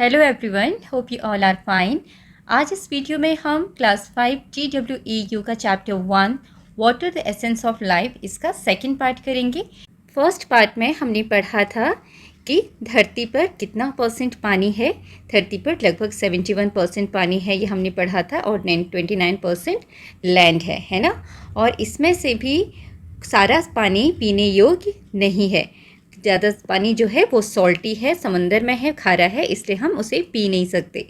Hello everyone, hope you all are fine. आज इस video में हम क्लास 5 GWEU का chapter 1 water the essence of life इसका सेकंड पार्ट करेंगे। फर्स्ट पार्ट में हमने पढ़ा था कि धरती पर कितना परसेंट पानी है। धरती पर लगभग 71% पानी है, ये हमने पढ़ा था, और 29% लैंड है ना। और इसमें से भी सारा पानी पीने योग्य नहीं है। ज़्यादा पानी जो है वो सॉल्टी है, समंदर में है, खारा है, इसलिए हम उसे पी नहीं सकते।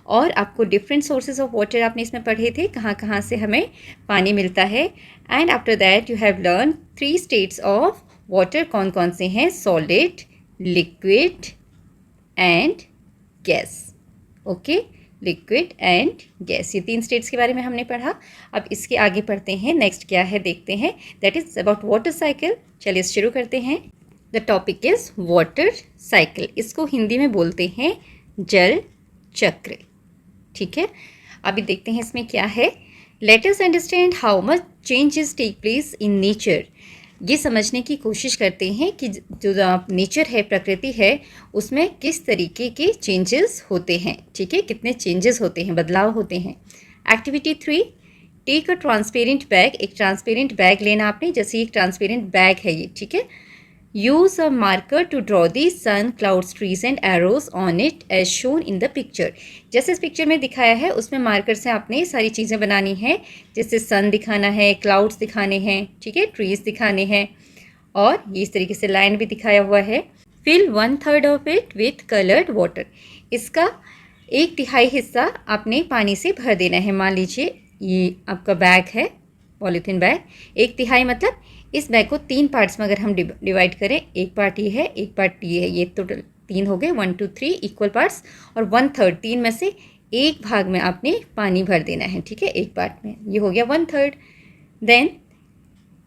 और आपको डिफरेंट सोर्सेज ऑफ वाटर आपने इसमें पढ़े थे, कहाँ कहाँ से हमें पानी मिलता है। And after that you have learn 3 states of water, कौन कौन से हैं, solid, liquid and gas. Okay, liquid and gas, ये 3 स्टेट्स के बारे में हमने पढ़ा। अब इसके आगे पढ़ते हैं, नेक्स्ट क्या है देखते हैं, that is about water cycle. चलिए शुरू करते हैं। The topic is water cycle, इसको हिंदी में बोलते हैं जल चक्र। ठीक है, अभी देखते हैं इसमें क्या है। Let us understand how much changes take place in nature. ये समझने की कोशिश करते हैं कि जो नेचर है, प्रकृति है, उसमें किस तरीके के चेंजेस होते हैं। ठीक है, कितने चेंजेस होते हैं, बदलाव होते हैं। Activity 3, take a transparent bag. एक ट्रांसपेरेंट बैग लेना आपने, जैसे एक ट्रांसपेरेंट बैग है ये। ठीक है, use a marker to draw the sun, clouds, trees and arrows on it as shown in the picture। जैसे इस पिक्चर में दिखाया है, उसमें मार्कर से आपने सारी चीज़ें बनानी है, जैसे सन दिखाना है, क्लाउड्स दिखाने हैं, ठीक है, ट्रीज दिखाने हैं, और ये इस तरीके से लाइन भी दिखाया हुआ है। Fill 1/3 of it with coloured water. इसका 1/3 हिस्सा आपने पानी से भर देना है। मान लीजिए ये आपका बैग है, पॉलीथीन बैग, 1/3 मतलब इस बैग को 3 पार्ट्स में अगर हम डिवाइड करें, एक पार्ट ये है, एक पार्ट ये है, ये टोटल 3 हो गए, 1 2 3 इक्वल पार्ट्स, और 1/3 3 में से एक भाग में आपने पानी भर देना है। ठीक है, एक पार्ट में, ये हो गया 1/3। देन,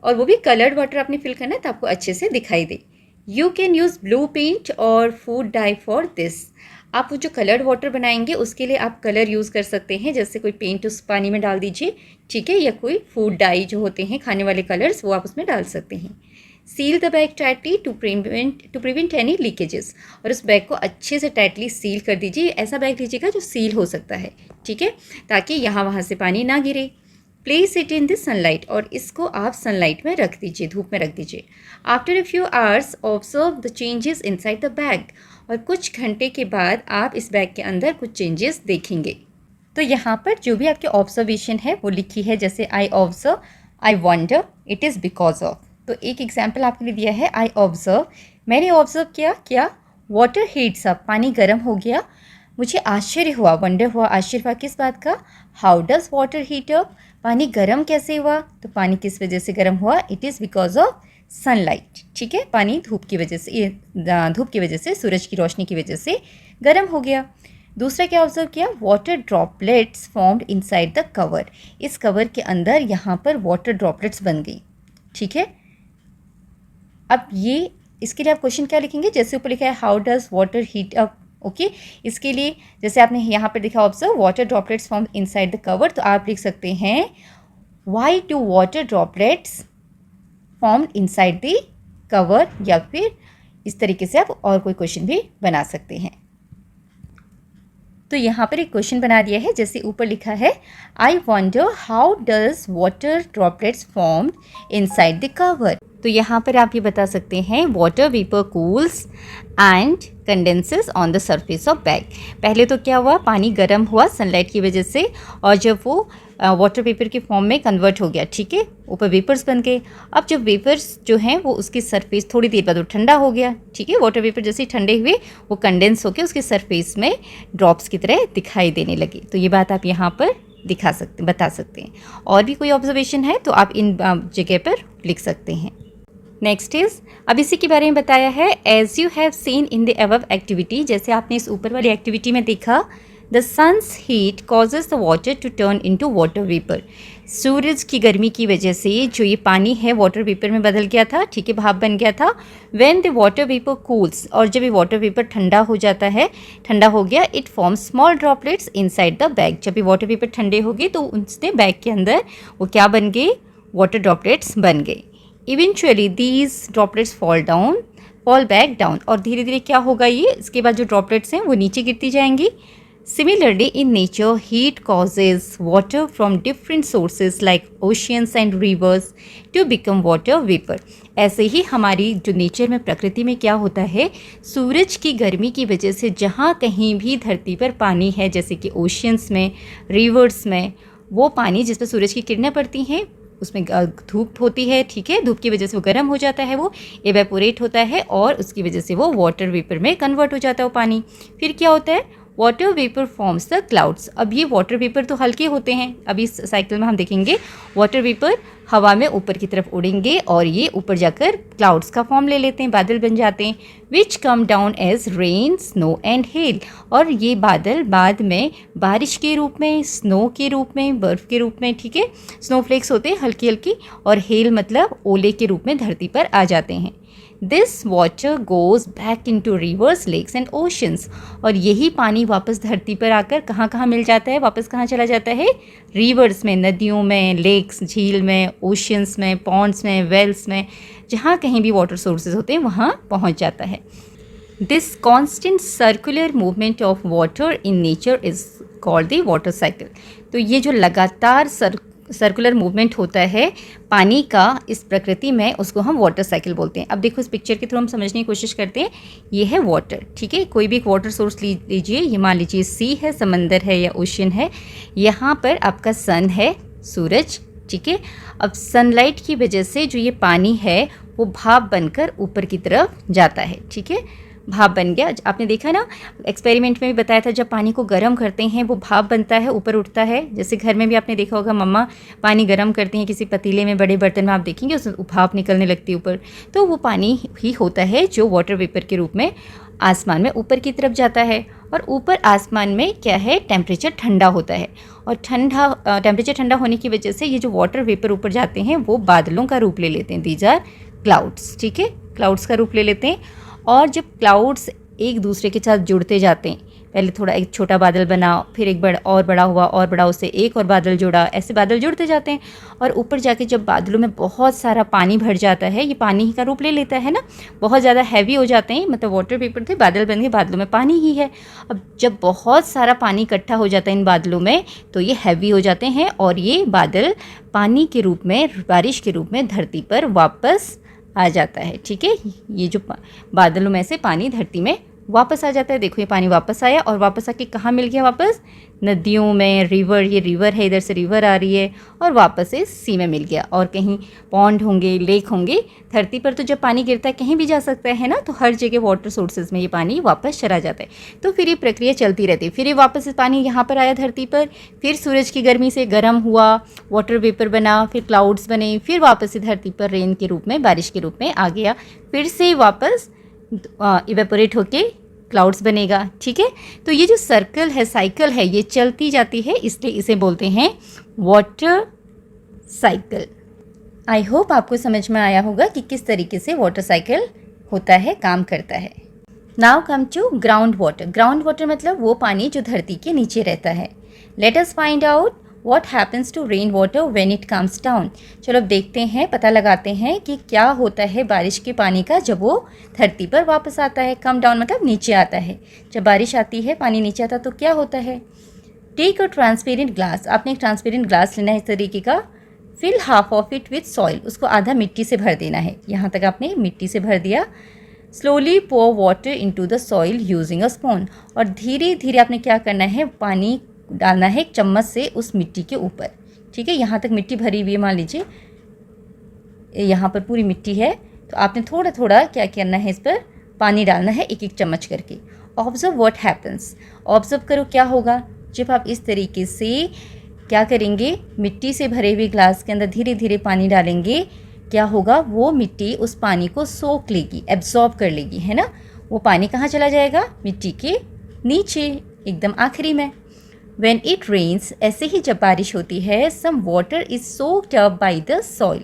और वो भी कलर्ड वाटर आपने फिल करना है तो आपको अच्छे से दिखाई दे। You can use blue paint और फूड डाई फॉर दिस। आप वो जो कलर्ड वाटर बनाएंगे उसके लिए आप कलर यूज़ कर सकते हैं, जैसे कोई पेंट उस पानी में डाल दीजिए, ठीक है, या कोई फूड डाई जो होते हैं खाने वाले कलर्स, वो आप उसमें डाल सकते हैं। Seal the bag tightly to prevent any leakages. और उस बैग को अच्छे से टाइटली सील कर दीजिए। ऐसा बैग लीजिएगा जो सील हो सकता है, ठीक है, ताकि यहाँ वहाँ से पानी ना गिरे। Place it in the sunlight. और इसको आप सनलाइट में रख दीजिए, धूप में रख दीजिए। After a few hours observe the changes inside the bag. और कुछ घंटे के बाद आप इस बैग के अंदर कुछ चेंजेस देखेंगे। तो यहाँ पर जो भी आपके ऑब्जर्वेशन है वो लिखी है, जैसे I observe, I wonder, it is because of. तो एक एग्जाम्पल आपके लिए दिया है, आई ऑब्जर्व, मैंने ऑब्जर्व किया, क्या, वाटर हीट्स अप, पानी गर्म हो गया, मुझे आश्चर्य हुआ, वंडर हुआ, आश्चर्य हुआ किस बात का, how does water heat up, पानी गर्म कैसे हुआ, तो पानी किस वजह से गर्म हुआ, it is because of sunlight. ठीक है, पानी धूप की वजह से, धूप की वजह से, सूरज की रोशनी की वजह से गर्म हो गया। दूसरा क्या ऑब्जर्व किया, water droplets formed inside the cover. इस कवर के अंदर यहाँ पर वाटर ड्रॉपलेट्स बन गई। ठीक है, अब ये इसके लिए आप क्वेश्चन क्या लिखेंगे, जैसे ऊपर लिखा है how does water heat up. Okay, इसके लिए जैसे आपने यहाँ पर लिखा observe water droplets formed inside the cover, तो आप लिख सकते हैं why do water droplets formed inside the cover, या फिर इस तरीके से आप और कोई क्वेश्चन भी बना सकते हैं। तो यहाँ पर एक क्वेश्चन बना दिया है, जैसे ऊपर लिखा है I wonder how does water droplets formed inside the cover. तो यहाँ पर आप ये बता सकते हैं water vapour cools and condenses on the surface of bag. पहले तो क्या हुआ, पानी गर्म हुआ सनलाइट की वजह से, और जब वो वाटर वेपर के फॉर्म में कन्वर्ट हो गया, ठीक है, ऊपर वेपर्स बन गए। अब जब वेपर्स जो हैं वो उसकी सरफेस थोड़ी देर बाद वो ठंडा हो गया, ठीक है, वाटर वेपर जैसे ठंडे हुए वो कंडेंस होकर उसके सरफेस में ड्रॉप्स की तरह दिखाई देने लगे। तो ये बात आप यहाँ पर बता सकते हैं। और भी कोई ऑब्जर्वेशन है तो आप इन जगह पर लिख सकते हैं। नेक्स्ट इज, अब इसी के बारे में बताया है, as you have seen in the above activity, जैसे आपने इस ऊपर वाली एक्टिविटी में देखा, the sun's heat causes the water to turn into water vapour. सूरज की गर्मी की वजह से जो ये पानी है वाटर वेपर में बदल गया था, ठीक है, भाप बन गया था। When the water vapour cools, और जब ये वाटर वेपर ठंडा हो जाता है, ठंडा हो गया, it forms small droplets inside the bag. जब ये वाटर वेपर ठंडे हो गए तो उसने बैग के अंदर वो क्या बन गए, वाटर ड्रॉपलेट्स बन गए। Eventually these droplets fall down fall back down, और धीरे धीरे क्या होगा ये, इसके बाद जो ड्रॉपलेट्स हैं वो नीचे गिरती जाएंगी। Similarly, in nature, heat causes water from different sources like oceans and rivers to become water vapor. ऐसे ही हमारी जो नेचर में, प्रकृति में क्या होता है, सूरज की गर्मी की वजह से जहाँ कहीं भी धरती पर पानी है, जैसे कि ओशियंस में, रिवर्स में, वो पानी जिस पर सूरज की किरणें पड़ती हैं, उसमें धूप होती है, ठीक है, धूप की वजह से वो गर्म हो जाता है, वो एवेपोरेट होता है और उसकी वजह से वो वाटर वेपर में कन्वर्ट हो जाता है वो पानी। फिर क्या होता है, water vapour forms the clouds. अब ये वाटर वेपर तो हल्के होते हैं, अभी इस साइकिल में हम देखेंगे वाटर वेपर हवा में ऊपर की तरफ उड़ेंगे और ये ऊपर जाकर क्लाउड्स का फॉर्म ले लेते हैं, बादल बन जाते हैं, which come down as rain, snow and hail. और ये बादल बाद में बारिश के रूप में, स्नो के रूप में, बर्फ़ के रूप में, ठीक है, स्नोफ्लेक्स होते हैं हल्की हल्की, और हेल मतलब ओले के रूप में धरती पर आ जाते हैं। This water goes back into rivers, lakes and oceans. और यही पानी वापस धरती पर आकर कहाँ कहाँ मिल जाता है, वापस कहाँ चला जाता है, रिवर्स में, नदियों में, लेक्स, झील में, ओशंस में, पॉन्ड्स में, वेल्स में, जहाँ कहीं भी वाटर सोर्सेज होते हैं वहाँ पहुँच जाता है। This constant circular movement of water in nature is called the water cycle. तो ये जो लगातार सर्कुलर मूवमेंट होता है पानी का इस प्रकृति में, उसको हम वाटर साइकिल बोलते हैं। अब देखो इस पिक्चर के थ्रू हम समझने की कोशिश करते हैं। ये है वाटर, ठीक है, कोई भी एक वाटर सोर्स लीजिए, ये मान लीजिए सी है, समंदर है या ओशियन है, यहाँ पर आपका सन है, सूरज, ठीक है। अब सनलाइट की वजह से जो ये पानी है वो भाप बनकर ऊपर की तरफ जाता है, ठीक है, भाप बन गया। आपने देखा ना, एक्सपेरिमेंट में भी बताया था, जब पानी को गर्म करते हैं वो भाप बनता है, ऊपर उठता है। जैसे घर में भी आपने देखा होगा, मम्मा पानी गर्म करती हैं किसी पतीले में, बड़े बर्तन में, आप देखेंगे उसमें भाप निकलने लगती है ऊपर, तो वो पानी ही होता है जो वाटर वेपर के रूप में आसमान में ऊपर की तरफ जाता है। और ऊपर आसमान में क्या है, टेम्परेचर ठंडा होता है, और टेम्परेचर ठंडा होने की वजह से ये जो वाटर वेपर ऊपर जाते हैं वो बादलों का रूप ले लेते हैं। दीज आर क्लाउड्स, ठीक है, क्लाउड्स का रूप ले लेते हैं। और जब क्लाउड्स एक दूसरे के साथ जुड़ते जाते हैं, पहले थोड़ा एक छोटा बादल बना, फिर एक और बड़ा हुआ, और बड़ा, उससे एक और बादल जुड़ा, ऐसे बादल जुड़ते जाते हैं। और ऊपर जाके जब बादलों में बहुत सारा पानी भर जाता है, ये पानी ही का रूप ले लेता है ना, बहुत ज़्यादा हैवी हो जाते हैं, मतलब वाटर वेपर थे, बादल बन गए, बादलों में पानी ही है। अब जब बहुत सारा पानी इकट्ठा हो जाता है इन बादलों में, तो ये हैवी हो जाते हैं और ये बादल पानी के रूप में, बारिश के रूप में धरती पर वापस आ जाता है, ठीक है। ये जो बादलों में से पानी धरती में वापस आ जाता है। देखो ये पानी वापस आया और वापस आके कहाँ मिल गया, वापस नदियों में, रिवर, ये रिवर है, इधर से रिवर आ रही है और वापस से सी में मिल गया। और कहीं पॉन्ड होंगे, लेक होंगे, धरती पर तो जब पानी गिरता है कहीं भी जा सकता है ना, तो हर जगह वाटर सोर्सेज में ये पानी वापस चला जाता है। तो फिर ये प्रक्रिया चलती रहती है। फिर ये वापस इस पानी यहाँ पर आया धरती पर, फिर सूरज की गर्मी से गर्म हुआ, वाटर वेपर बना, फिर क्लाउड्स बने, फिर वापस से धरती पर रेन के रूप में, बारिश के रूप में आ गया, फिर से वापस इवेपोरेट होके क्लाउड्स बनेगा, ठीक है। तो ये जो सर्कल है, साइकिल है, ये चलती जाती है, इसलिए इसे बोलते हैं वाटर साइकिल। आई होप आपको समझ में आया होगा कि किस तरीके से वाटर साइकिल होता है, काम करता है। Now come to ground water. Ground water मतलब वो पानी जो धरती के नीचे रहता है। Let us find out What happens to rain water when it comes down? चलो अब देखते हैं, पता लगाते हैं कि क्या होता है बारिश के पानी का जब वो धरती पर वापस आता है। कम डाउन मतलब नीचे आता है। जब बारिश आती है, पानी नीचे आता है तो क्या होता है। Take a transparent glass. आपने एक ट्रांसपेरेंट ग्लास लेना है इस तरीके का। Fill half of it with soil. उसको आधा मिट्टी से भर देना है। यहाँ तक आपने मिट्टी से भर दिया। Slowly pour water into the soil using a spoon. और धीरे धीरे आपने क्या करना है, पानी डालना है एक चम्मच से उस मिट्टी के ऊपर, ठीक है। यहाँ तक मिट्टी भरी हुई है, मान लीजिए यहाँ पर पूरी मिट्टी है, तो आपने थोड़ा थोड़ा क्या करना है, इस पर पानी डालना है, एक एक चम्मच करके। Observe what happens. ऑब्जर्व करो क्या होगा जब आप इस तरीके से क्या करेंगे, मिट्टी से भरे हुए ग्लास के अंदर धीरे धीरे पानी डालेंगे। क्या होगा, वो मिट्टी उस पानी को सोख लेगी, एब्जॉर्ब कर लेगी, है ना। वो पानी कहाँ चला जाएगा, मिट्टी के नीचे, एकदम आखिरी में। When it rains, ऐसे ही जब बारिश होती है, some water is soaked up by the soil.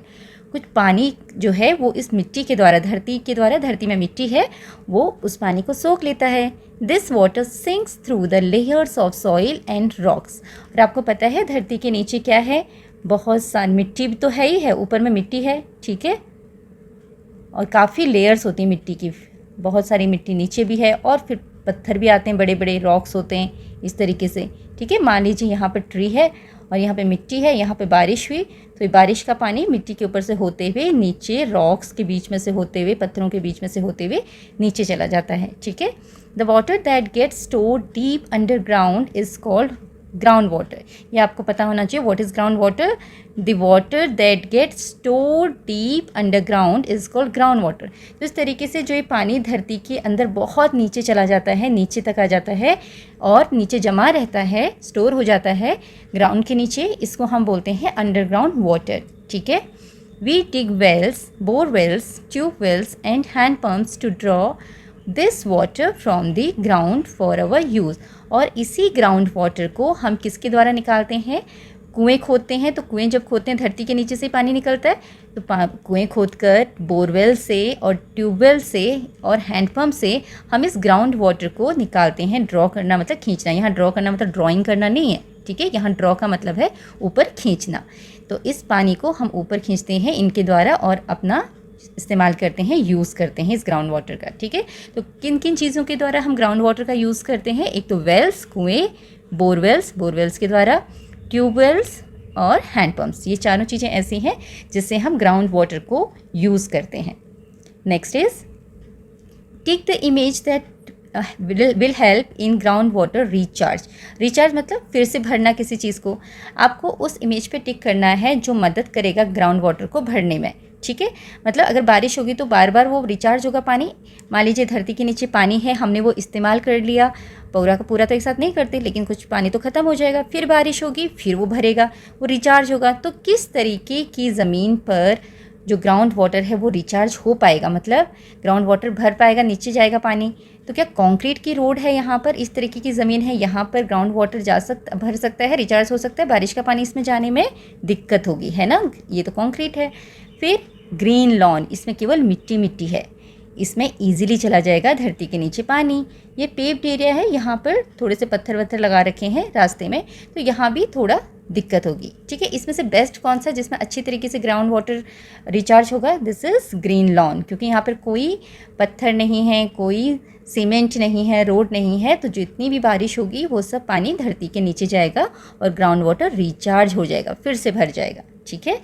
कुछ पानी जो है वो इस मिट्टी के द्वारा, धरती में मिट्टी है, वो उस पानी को सोख लेता है। This water sinks through the layers of soil and rocks. और आपको पता है धरती के नीचे क्या है, बहुत सारी मिट्टी तो है ही है, ऊपर में मिट्टी है, ठीक है, और काफ़ी लेयर्स होती हैं मिट्टी की, बहुत सारी मिट्टी नीचे भी है और फिर पत्थर भी आते हैं, बड़े बड़े रॉक्स होते हैं इस तरीके से। ठीक है, मान लीजिए यहाँ पर ट्री है और यहाँ पे मिट्टी है, यहाँ पे बारिश हुई तो ये बारिश का पानी मिट्टी के ऊपर से होते हुए नीचे रॉक्स के बीच में से होते हुए, पत्थरों के बीच में से होते हुए नीचे चला जाता है। ठीक है, the water that gets stored deep underground is called ground water. ये आपको पता होना चाहिए, what is ground water? The water that gets stored deep underground is called ground water. तो इस तरीके से जो ये पानी धरती के अंदर बहुत नीचे चला जाता है, नीचे तक आ जाता है और नीचे जमा रहता है, स्टोर हो जाता है ग्राउंड के नीचे, इसको हम बोलते हैं अंडरग्राउंड वाटर। ठीक है, we dig wells, bore wells, tube wells and hand pumps to draw this water from the ground for our use. और इसी ग्राउंड वाटर को हम किसके द्वारा निकालते हैं? कुएं खोदते हैं, तो कुएं जब खोदते हैं धरती के नीचे से पानी निकलता है, तो कुएं खोदकर बोरवेल से और ट्यूबवेल से और हैंडपम्प से हम इस ग्राउंड वाटर को निकालते हैं। ड्रॉ करना मतलब खींचना, यहाँ ड्रॉ करना मतलब ड्राइंग करना नहीं है। ठीक है, यहाँ ड्रॉ का मतलब है ऊपर खींचना। तो इस पानी को हम ऊपर खींचते हैं इनके द्वारा और अपना इस्तेमाल करते हैं, यूज़ करते हैं इस ग्राउंड वाटर का। ठीक है, तो किन किन चीज़ों के द्वारा हम ग्राउंड वाटर का यूज़ करते हैं? एक तो वेल्स, कुएं, बोरवेल्स के द्वारा, ट्यूबवेल्स और हैंडपम्प्स। ये चारों चीज़ें ऐसी हैं जिससे हम ग्राउंड वाटर को यूज़ करते हैं। Next is take the image that will help in ground water recharge. Recharge मतलब फिर से भरना किसी चीज़ को। आपको उस इमेज पे टिक करना है जो मदद करेगा ग्राउंड वाटर को भरने में। ठीक है, मतलब अगर बारिश होगी तो बार बार वो रिचार्ज होगा पानी। मान लीजिए धरती के नीचे पानी है, हमने वो इस्तेमाल कर लिया, पूरा का पूरा तो एक साथ नहीं करते, लेकिन कुछ पानी तो ख़त्म हो जाएगा, फिर बारिश होगी, फिर वो भरेगा, वो रिचार्ज होगा। तो किस तरीके की ज़मीन पर जो ग्राउंड वाटर है वो रिचार्ज हो पाएगा, मतलब ग्राउंड वाटर भर पाएगा, नीचे जाएगा पानी। तो क्या कंक्रीट की रोड है यहाँ पर, इस तरीके की ज़मीन है, यहाँ पर ग्राउंड वाटर भर सकता है, रिचार्ज हो सकता है, बारिश का पानी इसमें जाने में दिक्कत होगी, है ना? ये तो कंक्रीट है। फिर ग्रीन लॉन, इसमें केवल मिट्टी मिट्टी है, इसमें इजीली चला जाएगा धरती के नीचे पानी। ये पेव्ड एरिया है, यहाँ पर थोड़े से पत्थर वत्थर लगा रखे हैं रास्ते में, तो यहाँ भी थोड़ा दिक्कत होगी। ठीक है, इसमें से बेस्ट कौन सा जिसमें अच्छी तरीके से ग्राउंड वाटर रिचार्ज होगा? दिस इज़ ग्रीन लॉन, क्योंकि यहाँ पर कोई पत्थर नहीं है, कोई सीमेंट नहीं है, रोड नहीं है, तो जितनी भी बारिश होगी वो सब पानी धरती के नीचे जाएगा और ग्राउंड वाटर रिचार्ज हो जाएगा, फिर से भर जाएगा। ठीक है,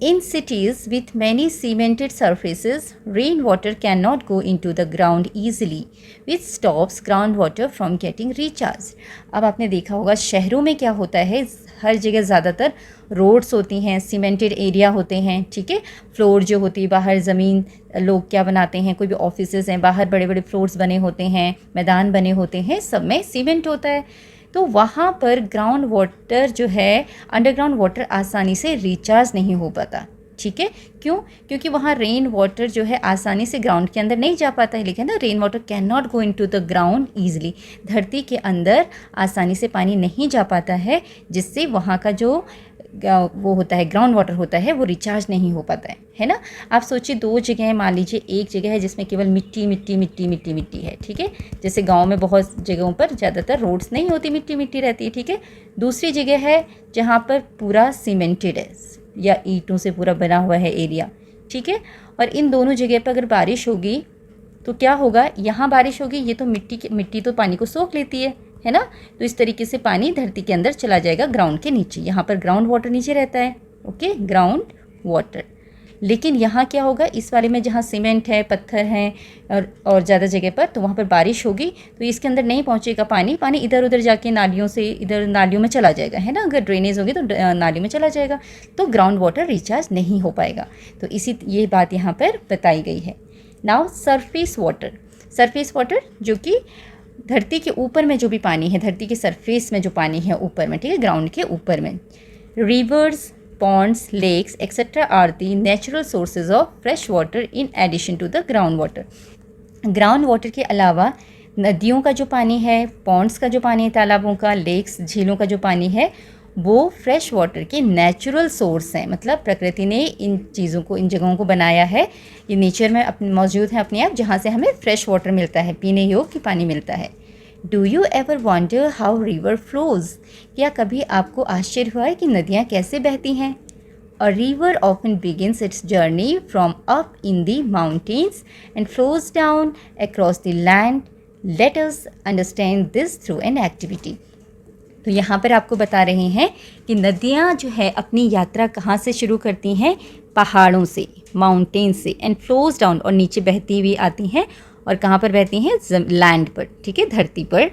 in cities with many cemented surfaces, rainwater cannot go into the ground easily, which stops groundwater from getting recharged. अब आपने देखा होगा शहरों में क्या होता है, हर जगह ज़्यादातर रोड्स होती हैं, सीमेंटेड एरिया होते हैं। ठीक है, फ्लोर जो होती है, बाहर ज़मीन लोग क्या बनाते हैं, कोई भी ऑफिसेज हैं, बाहर बड़े बड़े फ्लोर्स बने होते हैं, मैदान बने होते हैं, सब में सीमेंट होता है। तो वहाँ पर ग्राउंड वाटर जो है, अंडरग्राउंड वाटर आसानी से रिचार्ज नहीं हो पाता। ठीक है, क्यों? क्योंकि वहाँ रेन वाटर जो है आसानी से ग्राउंड के अंदर नहीं जा पाता है। लिखा है ना, rain water can not go into the ground easily. धरती के अंदर आसानी से पानी नहीं जा पाता है, जिससे वहाँ का जो वो होता है ग्राउंड वाटर होता है वो रिचार्ज नहीं हो पाता है ना? आप सोचिए, दो जगह है, मान लीजिए एक जगह है जिसमें केवल मिट्टी मिट्टी मिट्टी मिट्टी मिट्टी है। ठीक है, जैसे गांव में बहुत जगहों पर ज़्यादातर रोड्स नहीं होती, मिट्टी मिट्टी रहती है। ठीक है, दूसरी जगह है जहाँ पर पूरा सीमेंटेड है या ईंटों से पूरा बना हुआ है एरिया। ठीक है, और इन दोनों जगह पर अगर बारिश होगी तो क्या होगा? यहाँ बारिश होगी, ये तो मिट्टी तो पानी को सोख लेती है ना? तो इस तरीके से पानी धरती के अंदर चला जाएगा ग्राउंड के नीचे। यहाँ पर ग्राउंड वाटर नीचे रहता है, ओके, ग्राउंड वाटर। लेकिन यहाँ क्या होगा, इस वाले में जहाँ सीमेंट है, पत्थर हैं और ज़्यादा जगह पर, तो वहाँ पर बारिश होगी तो इसके अंदर नहीं पहुँचेगा पानी इधर उधर जाके नालियों से इधर नालियों में चला जाएगा, है ना? अगर ड्रेनेज होगी तो नाली में चला जाएगा, तो ग्राउंड वाटर रिचार्ज नहीं हो पाएगा। तो ये बात यहाँ पर बताई गई है। नाउ सरफेस वाटर जो कि धरती के ऊपर में जो भी पानी है, धरती के सरफेस में जो पानी है ऊपर में, ठीक है, ग्राउंड के ऊपर में, reverse, ponds, lakes, etc. are the natural sources of fresh water in addition to the ground water. Ground water के अलावा नदियों का जो पानी है, पॉन्ड्स का जो पानी है, तालाबों का, लेक्स, झीलों का जो पानी है, वो फ्रेश वाटर के नेचुरल सोर्स हैं। मतलब प्रकृति ने इन चीज़ों को, इन जगहों को बनाया है, ये नेचर में मौजूद है अपने आप, जहाँ से हमें फ्रेश वाटर मिलता है, पीने योग्य पानी मिलता है। Do you ever wonder how river flows? क्या कभी आपको आश्चर्य हुआ है कि नदियाँ कैसे बहती हैं? A river often begins its journey from up in the mountains and flows down across the land. Let us understand this through an activity. तो यहाँ पर आपको बता रहे हैं कि नदियाँ जो है अपनी यात्रा कहाँ से शुरू करती हैं, पहाड़ों से, माउंटेन से, एंड फ्लोज डाउन, और नीचे बहती हुई आती हैं, और कहाँ पर बहती हैं, लैंड पर, ठीक है, धरती पर.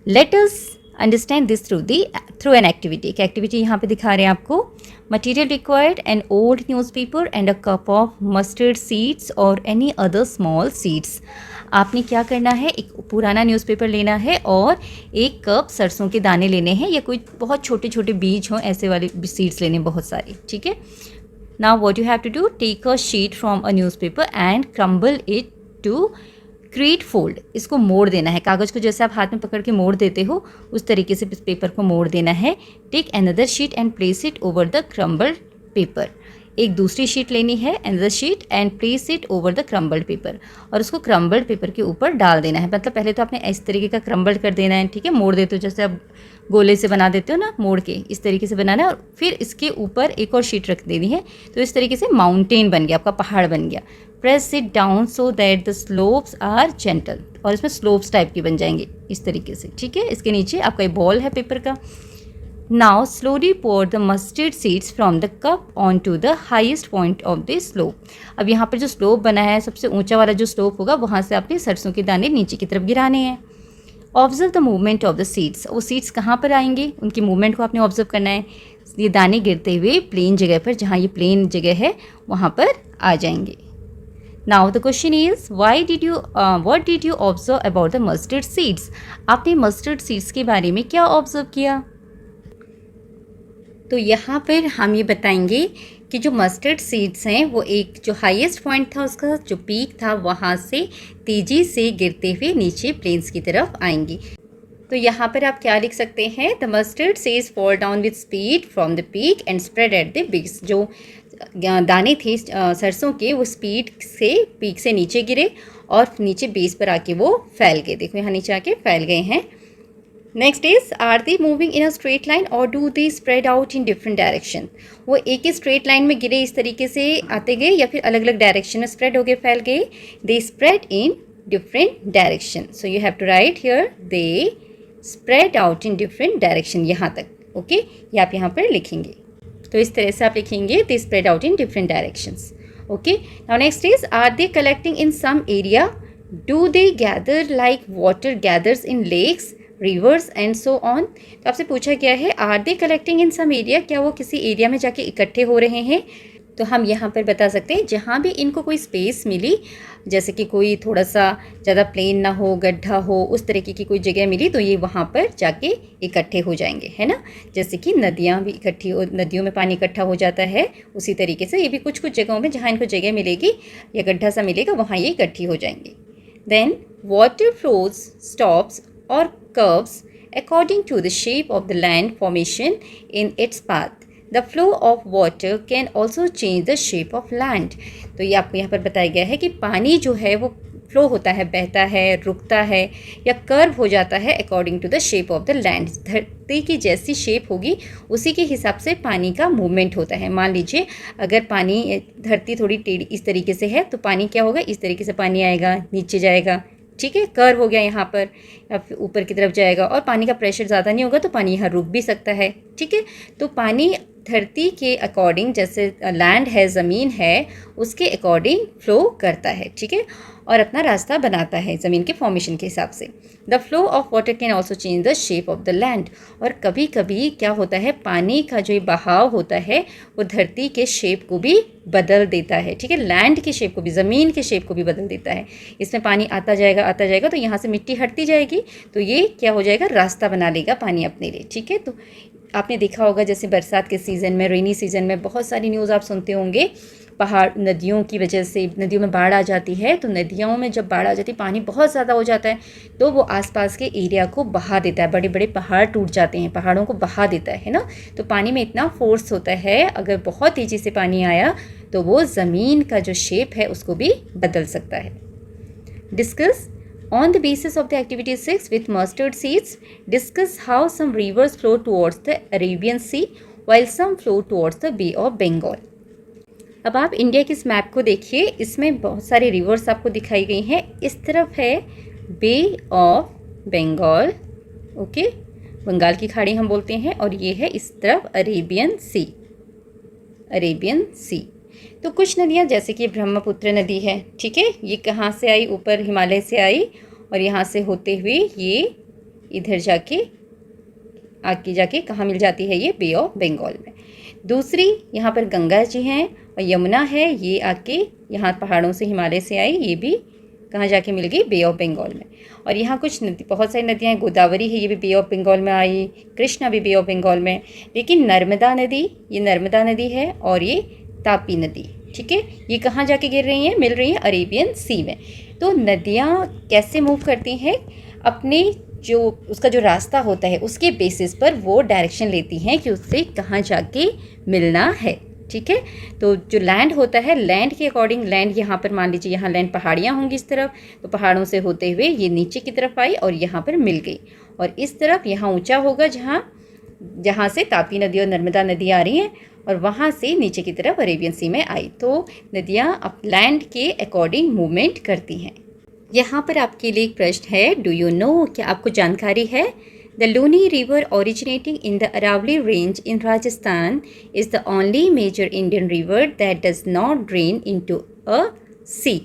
Late us understand this through an activity. एक एक्टिविटी यहाँ पे दिखा रहे हैं आपको. Material required an old newspaper and a cup of mustard seeds और एनी अदर स्मॉल सीड्स. आपने क्या करना है, एक पुराना न्यूज़पेपर लेना है और एक कप सरसों के दाने लेने हैं, या कोई बहुत छोटे छोटे बीज हों, ऐसे वाले सीड्स लेने बहुत सारे, ठीक है. Now what you have to do, take a sheet from a newspaper and crumble it to create fold. इसको मोड़ देना है, कागज़ को जैसे आप हाथ में पकड़ के मोड़ देते हो उस तरीके से इस पेपर को मोड़ देना है. Take another sheet and place it over the crumbled paper. एक दूसरी शीट लेनी है, another sheet, and place it over the crumbled paper, और उसको क्रम्बल्ड पेपर के ऊपर डाल देना है. मतलब पहले तो आपने इस तरीके का क्रम्बल्ड कर देना है, ठीक है, मोड़ देते हो जैसे आप गोले से बना देते हो ना, मोड़ के इस तरीके से बनाना है, और फिर इसके ऊपर एक और शीट रख देनी है. तो इस तरीके से माउंटेन बन गया, आपका पहाड़ बन गया. Press it down so that the slopes are gentle, और इसमें स्लोप्स टाइप के बन जाएंगे इस तरीके से, ठीक है. इसके नीचे आपका एक बॉल है पेपर का. Now slowly pour the mustard seeds from the cup onto the highest point of the slope. अब यहाँ पर जो स्लोप बना है, सबसे ऊंचा वाला जो स्लोप होगा, वहाँ से आपने सरसों के दाने नीचे की तरफ गिराने हैं. Observe the movement of the seeds. वो सीड्स कहाँ पर आएंगे, उनकी मूवमेंट को आपने ऑब्जर्व करना है. ये दाने गिरते हुए प्लेन जगह पर, जहाँ ये प्लेन जगह है वहाँ पर आ जाएंगे. Now the question is, what did you observe about the mustard seeds? आपने mustard seeds के बारे में क्या ऑब्जर्व किया? तो यहाँ पर हम ये बताएंगे कि जो मस्टर्ड सीड्स हैं वो एक जो हाईएस्ट पॉइंट था, उसका जो पीक था, वहाँ से तेज़ी से गिरते हुए नीचे प्लेन्स की तरफ आएंगी. तो यहाँ पर आप क्या लिख सकते हैं, the mustard seeds fall down with speed from the peak and spread at the base. जो दाने थे सरसों के, वो स्पीड से पीक से नीचे गिरे और नीचे बेस पर आके वो फैल गए. देखो यहाँ नीचे आके फैल गए हैं. Next is, are they moving in a straight line और do they spread out in different direction. वो एक ही स्ट्रेट लाइन में गिरे, इस तरीके से आते गए, या फिर अलग अलग डायरेक्शन में स्प्रेड हो गए, फैल गए. They spread in different direction. So you have to write here, they spread out in different direction, यहाँ तक, ओके. ये आप यहाँ पर लिखेंगे. तो इस तरह से आप लिखेंगे, they spread out in different directions, okay. Now next is, are they collecting in some area, do they gather like water gathers in lakes, rivers and so on. तो आपसे पूछा गया है, are they collecting in some area, क्या वो किसी area में जाके इकट्ठे हो रहे हैं. तो हम यहाँ पर बता सकते हैं, जहाँ भी इनको कोई स्पेस मिली, जैसे कि कोई थोड़ा सा ज़्यादा प्लेन ना हो, गड्ढा हो, उस तरीके की कोई जगह मिली, तो ये वहाँ पर जाके इकट्ठे हो जाएंगे, है ना. जैसे कि नदियाँ भी इकट्ठी हो, नदियों में पानी इकट्ठा हो जाता है, उसी तरीके से ये भी कुछ कुछ जगहों में जहाँ इनको जगह मिलेगी या गड्ढा सा मिलेगा, वहाँ ये इकट्ठी हो जाएंगे. Then water flows stops or curves according to the shape of the land formation in its path. The flow of water can also change the shape of land. तो ये आपको यहाँ पर बताया गया है कि पानी जो है वो फ्लो होता है, बहता है, रुकता है, या कर्व हो जाता है according to the shape of the land. धरती की जैसी शेप होगी उसी के हिसाब से पानी का मूवमेंट होता है. मान लीजिए अगर पानी, धरती थोड़ी टेढ़ी इस तरीके से है, तो पानी क्या होगा, इस तरीके से पानी आएगा, नीचे जाएगा, ठीक है. कर्व हो गया यहाँ पर, या फिर ऊपर की तरफ जाएगा, और पानी का प्रेशर ज़्यादा नहीं होगा तो पानी यहाँ रुक भी सकता है, ठीक है. तो पानी धरती के अकॉर्डिंग, जैसे लैंड है, ज़मीन है, उसके अकॉर्डिंग फ्लो करता है, ठीक है, और अपना रास्ता बनाता है ज़मीन के फॉर्मेशन के हिसाब से. The flow of water can also change the shape of the land. और कभी कभी क्या होता है, पानी का जो बहाव होता है वो धरती के शेप को भी बदल देता है, ठीक है. लैंड की शेप को भी, ज़मीन के शेप को भी बदल देता है. इसमें पानी आता जाएगा, तो यहाँ से मिट्टी हटती जाएगी, तो ये क्या हो जाएगा, रास्ता बना लेगा पानी अपने लिए, ठीक है. तो आपने देखा होगा जैसे बरसात के सीज़न में, रेनी सीज़न में बहुत सारी न्यूज़ आप सुनते होंगे, पहाड़, नदियों की वजह से नदियों में बाढ़ आ जाती है. तो नदियों में जब बाढ़ आ जाती है, पानी बहुत ज़्यादा हो जाता है, तो वो आसपास के एरिया को बहा देता है. बड़े बड़े पहाड़ टूट जाते हैं, पहाड़ों को बहा देता है ना. तो पानी में इतना फोर्स होता है, अगर बहुत तेज़ी से पानी आया तो वो ज़मीन का जो शेप है उसको भी बदल सकता है. Discuss on the basis of the activity 6 with mustard seeds, discuss how some rivers flow towards the Arabian Sea while some flow towards the Bay of Bengal. अब आप इंडिया के इस मैप को देखिए, इसमें बहुत सारी रिवर्स आपको दिखाई गई हैं। इस तरफ है बे ऑफ बंगाल, ओके, बंगाल की खाड़ी हम बोलते हैं, और ये है इस तरफ अरेबियन सी, अरेबियन सी। तो कुछ नदियाँ जैसे कि ब्रह्मपुत्र नदी है, ठीक है, ये कहाँ से आई, ऊपर हिमालय से आई और यहाँ से होते हुए ये इधर जाके आगे जाके कहाँ मिल जाती है, ये बे ऑफ बंगाल में। दूसरी यहाँ पर गंगा जी हैं और यमुना है, ये आके यहाँ पहाड़ों से हिमालय से आई, ये भी कहाँ जाके मिल गई, बे ऑफ बंगाल में। और यहाँ कुछ नदी, बहुत सारी नदियाँ हैं, गोदावरी है, ये भी बे ऑफ बंगाल में आई, कृष्णा भी बे ऑफ बंगाल में, लेकिन नर्मदा नदी, ये नर्मदा नदी है, और ये तापी नदी, ठीक है, ये कहाँ जाके गिर रही हैं, मिल रही हैं अरेबियन सी में। तो नदियाँ कैसे मूव करती हैं, अपने जो उसका जो रास्ता होता है उसके बेसिस पर वो डायरेक्शन लेती हैं कि उससे कहाँ जाके मिलना है, ठीक है। तो जो लैंड होता है, लैंड के अकॉर्डिंग, लैंड यहाँ पर मान लीजिए यहाँ लैंड पहाड़ियाँ होंगी इस तरफ, तो पहाड़ों से होते हुए ये नीचे की तरफ आई और यहाँ पर मिल गई, और इस तरफ यहाँ ऊंचा होगा जहाँ से तापी नदी और नर्मदा नदी आ रही हैं, और वहाँ से नीचे की तरफ अरेबियन सी में आई। तो नदियाँ अब लैंड के अकॉर्डिंग मूवमेंट करती हैं। यहाँ पर आपके लिए एक प्रश्न है, डू यू नो, क्या आपको जानकारी है, the Luni river originating in the Aravalli range in Rajasthan is the only major Indian river that does not drain into a sea.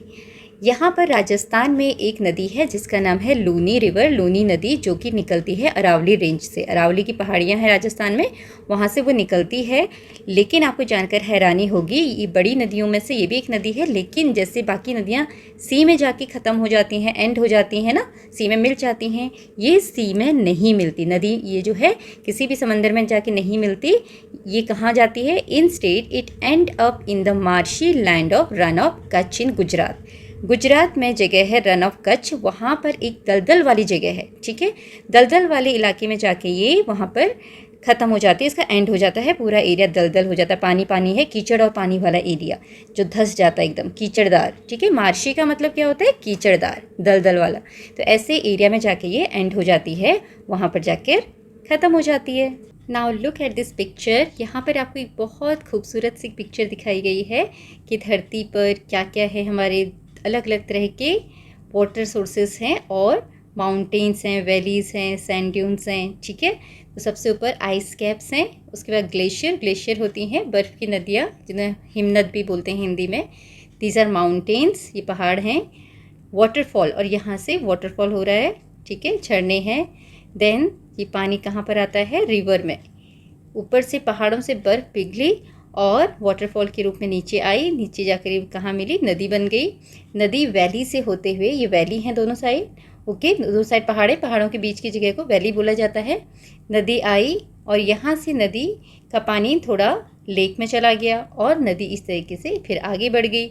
यहाँ पर राजस्थान में एक नदी है जिसका नाम है लूनी रिवर, लूनी नदी, जो कि निकलती है अरावली रेंज से। अरावली की पहाड़ियाँ हैं राजस्थान में, वहाँ से वो निकलती है। लेकिन आपको जानकर हैरानी होगी, ये बड़ी नदियों में से ये भी एक नदी है, लेकिन जैसे बाकी नदियाँ सी में जाके ख़त्म हो जाती हैं, एंड हो जाती हैं ना, सी में मिल जाती हैं, ये सी में नहीं मिलती नदी, ये जो है किसी भी समंदर में जाके नहीं मिलती। ये कहाँ जाती है, instead it end up in the marshy land of Rann of Kutch in Gujarat. Gujarat में जगह है रन ऑफ कच्छ, वहाँ पर एक दलदल वाली जगह है, ठीक है, दलदल वाले इलाके में जाके ये वहाँ पर ख़त्म हो जाती है, इसका एंड हो जाता है, पूरा एरिया दलदल हो जाता है, पानी पानी है, कीचड़ और पानी वाला एरिया जो धंस जाता है एकदम कीचड़दार, ठीक है। मार्शी का मतलब क्या होता है, कीचड़दार, दलदल वाला। तो ऐसे एरिया में जाके ये एंड हो जाती है, वहाँ पर जाकर ख़त्म हो जाती है। Now look at this picture. यहाँ पर आपको एक बहुत खूबसूरत सी पिक्चर दिखाई गई है कि धरती पर क्या क्या है, हमारे अलग अलग तरह के वाटर सोर्सेस हैं और माउंटेन्स हैं, वैलीज़ हैं, सैंड ड्यून्स हैं, ठीक है। तो सबसे ऊपर आइस कैप्स हैं, उसके बाद ग्लेशियर, ग्लेशियर होती हैं बर्फ़ की नदियाँ, जिन्हें हिमनद भी बोलते हैं हिंदी में। दीज आर माउंटेन्स, ये पहाड़ हैं। वाटरफॉल, और यहाँ से वाटरफॉल हो रहा है, ठीक है, झरने हैं। देन ये पानी कहाँ पर आता है, रिवर में, ऊपर से पहाड़ों से बर्फ़ पिघली और वाटरफॉल के रूप में नीचे आई, नीचे जाकर कहाँ मिली, नदी बन गई। नदी वैली से होते हुए, ये वैली हैं दोनों साइड, ओके, दो साइड पहाड़े, पहाड़ों के बीच की जगह को वैली बोला जाता है। नदी आई और यहाँ से नदी का पानी थोड़ा लेक में चला गया और नदी इस तरीके से फिर आगे बढ़ गई,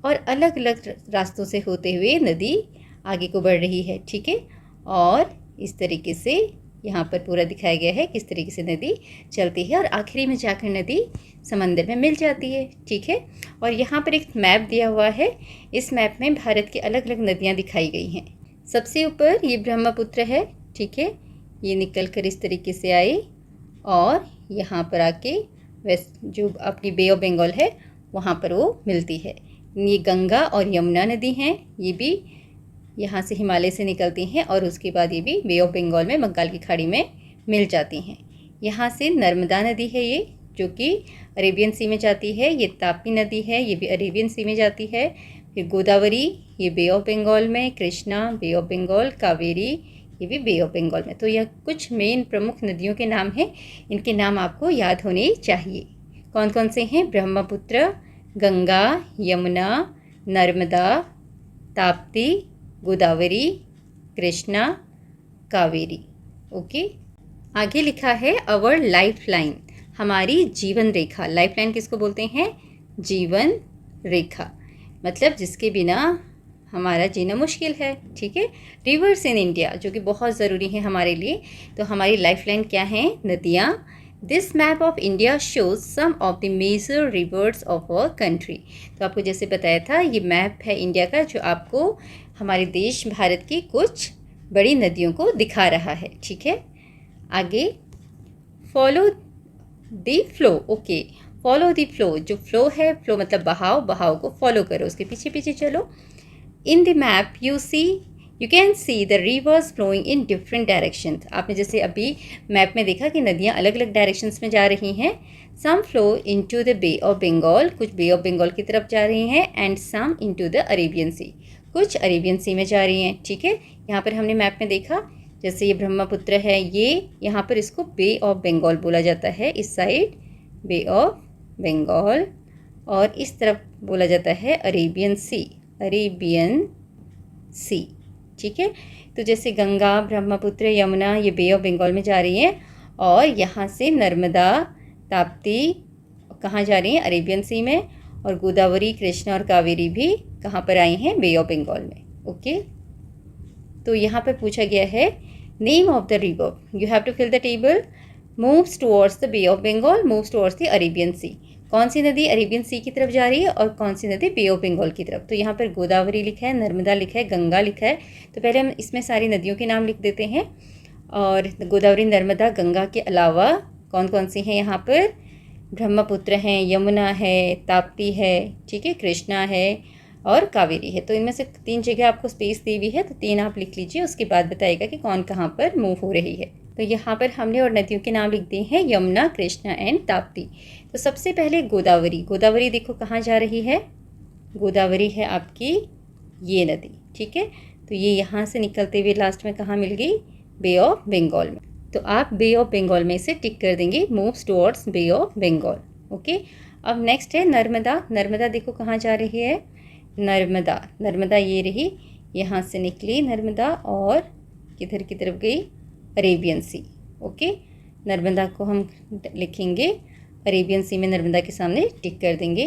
और अलग अलग रास्तों से होते हुए नदी आगे को बढ़ रही है, ठीक है। और इस तरीके से यहाँ पर पूरा दिखाया गया है किस तरीके से नदी चलती है, और आखिरी में जाकर नदी समंदर में मिल जाती है, ठीक है। और यहाँ पर एक मैप दिया हुआ है, इस मैप में भारत की अलग अलग नदियाँ दिखाई गई हैं। सबसे ऊपर ये ब्रह्मपुत्र है, ठीक है, ये निकल कर इस तरीके से आई और यहाँ पर आके वेस्ट जो अपनी बे ऑफ बंगाल है वहाँ पर वो मिलती है। ये गंगा और यमुना नदी हैं, ये भी यहाँ से हिमालय से निकलती हैं और उसके बाद ये भी बे ऑफ बंगाल में, बंगाल की खाड़ी में मिल जाती हैं। यहाँ से नर्मदा नदी है ये, जो कि अरेबियन सी में जाती है। ये तापी नदी है, ये भी अरेबियन सी में जाती है। फिर गोदावरी, ये बे ऑफ बंगाल में। कृष्णा, बे ऑफ बंगाल। कावेरी, ये भी बे ऑफ बंगाल में। तो यह कुछ मेन प्रमुख नदियों के नाम हैं, इनके नाम आपको याद होने चाहिए। कौन कौन से हैं, ब्रह्मपुत्र, गंगा, यमुना, नर्मदा, ताप्ती, गोदावरी, कृष्णा, कावेरी, ओके। आगे लिखा है अवर लाइफ लाइन, हमारी जीवन रेखा। लाइफ लाइन किसको बोलते हैं, जीवन रेखा, मतलब जिसके बिना हमारा जीना मुश्किल है, ठीक है। रिवर्स इन इंडिया, जो कि बहुत ज़रूरी है हमारे लिए। तो हमारी लाइफ लाइन क्या है, नदियाँ। This map of India shows some of the major rivers of our country. तो आपको जैसे बताया था, ये मैप है इंडिया का, जो आपको हमारे देश भारत की कुछ बड़ी नदियों को दिखा रहा है, ठीक है। आगे, follow the flow, okay, follow the flow, जो फ्लो है, फ्लो मतलब बहाव, बहाव को फॉलो करो, उसके पीछे पीछे चलो। In the map you can see the rivers flowing in different directions. आपने जैसे अभी मैप में देखा कि नदियाँ अलग अलग डायरेक्शंस में जा रही हैं। Some flow into the Bay of Bengal, कुछ बे ऑफ बंगाल की तरफ जा रही हैं, and some into the Arabian Sea, कुछ अरेबियन सी में जा रही हैं। ठीक है, यहाँ पर हमने मैप में देखा, जैसे ये ब्रह्मपुत्र है, ये यहाँ पर इसको बे ऑफ बंगाल बोला जाता है, इस साइड बे ऑफ बंगाल, और इस तरफ बोला जाता है अरेबियन सी, अरेबियन सी। ठीक है, तो जैसे गंगा, ब्रह्मपुत्र, यमुना ये बे ऑफ बंगाल में जा रही हैं, और यहाँ से नर्मदा, ताप्ती कहाँ जा रही हैं, अरेबियन सी में, और गोदावरी, कृष्णा और कावेरी भी कहाँ पर आई हैं, बे ऑफ बंगाल में। ओके, तो यहाँ पर पूछा गया है name of the river, you have to fill the table. Moves towards the Bay of Bengal, moves towards the Arabian Sea. कौन सी नदी अरेबियन सी की तरफ जा रही है और कौन सी नदी बे ऑफ बंगाल की तरफ। तो यहाँ पर गोदावरी लिखा है, नर्मदा लिखा है, गंगा लिखा है। तो पहले हम इसमें सारी नदियों के नाम लिख देते हैं, और गोदावरी, नर्मदा, गंगा के अलावा कौन कौन सी हैं यहाँ पर, ब्रह्मपुत्र हैं, यमुना है, ताप्ती है, ठीक है, कृष्णा है और कावेरी है। तो इनमें से 3 जगह आपको स्पेस दी हुई है, तो 3 आप लिख लीजिए, उसके बाद बताएगा कि कौन कहाँ पर मूव हो रही है। तो यहाँ पर हमने और नदियों के नाम लिख दिए हैं, यमुना, कृष्णा एंड ताप्ती। तो सबसे पहले गोदावरी, गोदावरी देखो कहाँ जा रही है, गोदावरी है आपकी ये नदी। ठीक है, तो ये यहाँ से निकलते हुए लास्ट में कहाँ मिल गई, बे ऑफ बंगाल में। तो आप बे ऑफ बंगाल में से टिक कर देंगे, moves towards bay of Bengal. Okay, अब नेक्स्ट है नर्मदा। नर्मदा देखो कहाँ जा रही है, नर्मदा, नर्मदा ये रही, यहाँ से निकली नर्मदा और किधर की तरफ गई, अरेबियन सी। ओके, नर्मदा को हम लिखेंगे अरेबियन सी में, नर्मदा के सामने टिक कर देंगे।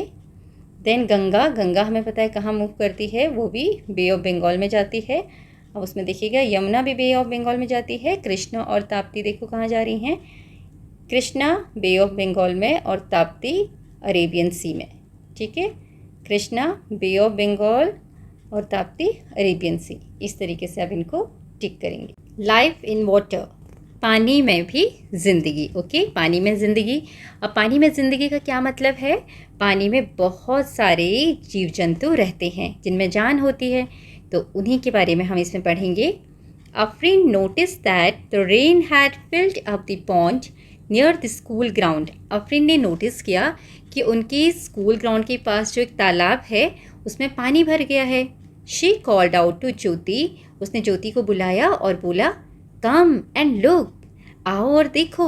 देन गंगा, गंगा हमें पता है कहाँ मूव करती है, वो भी बे ऑफ बंगाल में जाती है। अब उसमें देखिएगा यमुना भी बे ऑफ बंगाल में जाती है। कृष्णा और ताप्ती देखो कहाँ जा रही हैं, कृष्णा बे ऑफ बंगाल में और ताप्ती अरेबियन सी में। ठीक है, कृष्णा बे ऑफ बंगाल और ताप्ती अरेबियन सी। इस तरीके से आप इनको टिक करेंगे। लाइफ इन वाटर, पानी में भी ज़िंदगी। ओके, पानी में ज़िंदगी। अब पानी में ज़िंदगी का क्या मतलब है, पानी में बहुत सारे जीव जंतु रहते हैं जिनमें जान होती है, तो उन्हीं के बारे में हम इसमें पढ़ेंगे। Afreen notice that the rain had filled up the pond near the school ground. Afreen ने नोटिस किया कि उनके स्कूल ग्राउंड के पास जो एक तालाब है उसमें पानी भर गया है। शी कॉल्ड आउट टू ज्योति, उसने ज्योति को बुलाया और बोला, कम एंड लुक, आओ और देखो।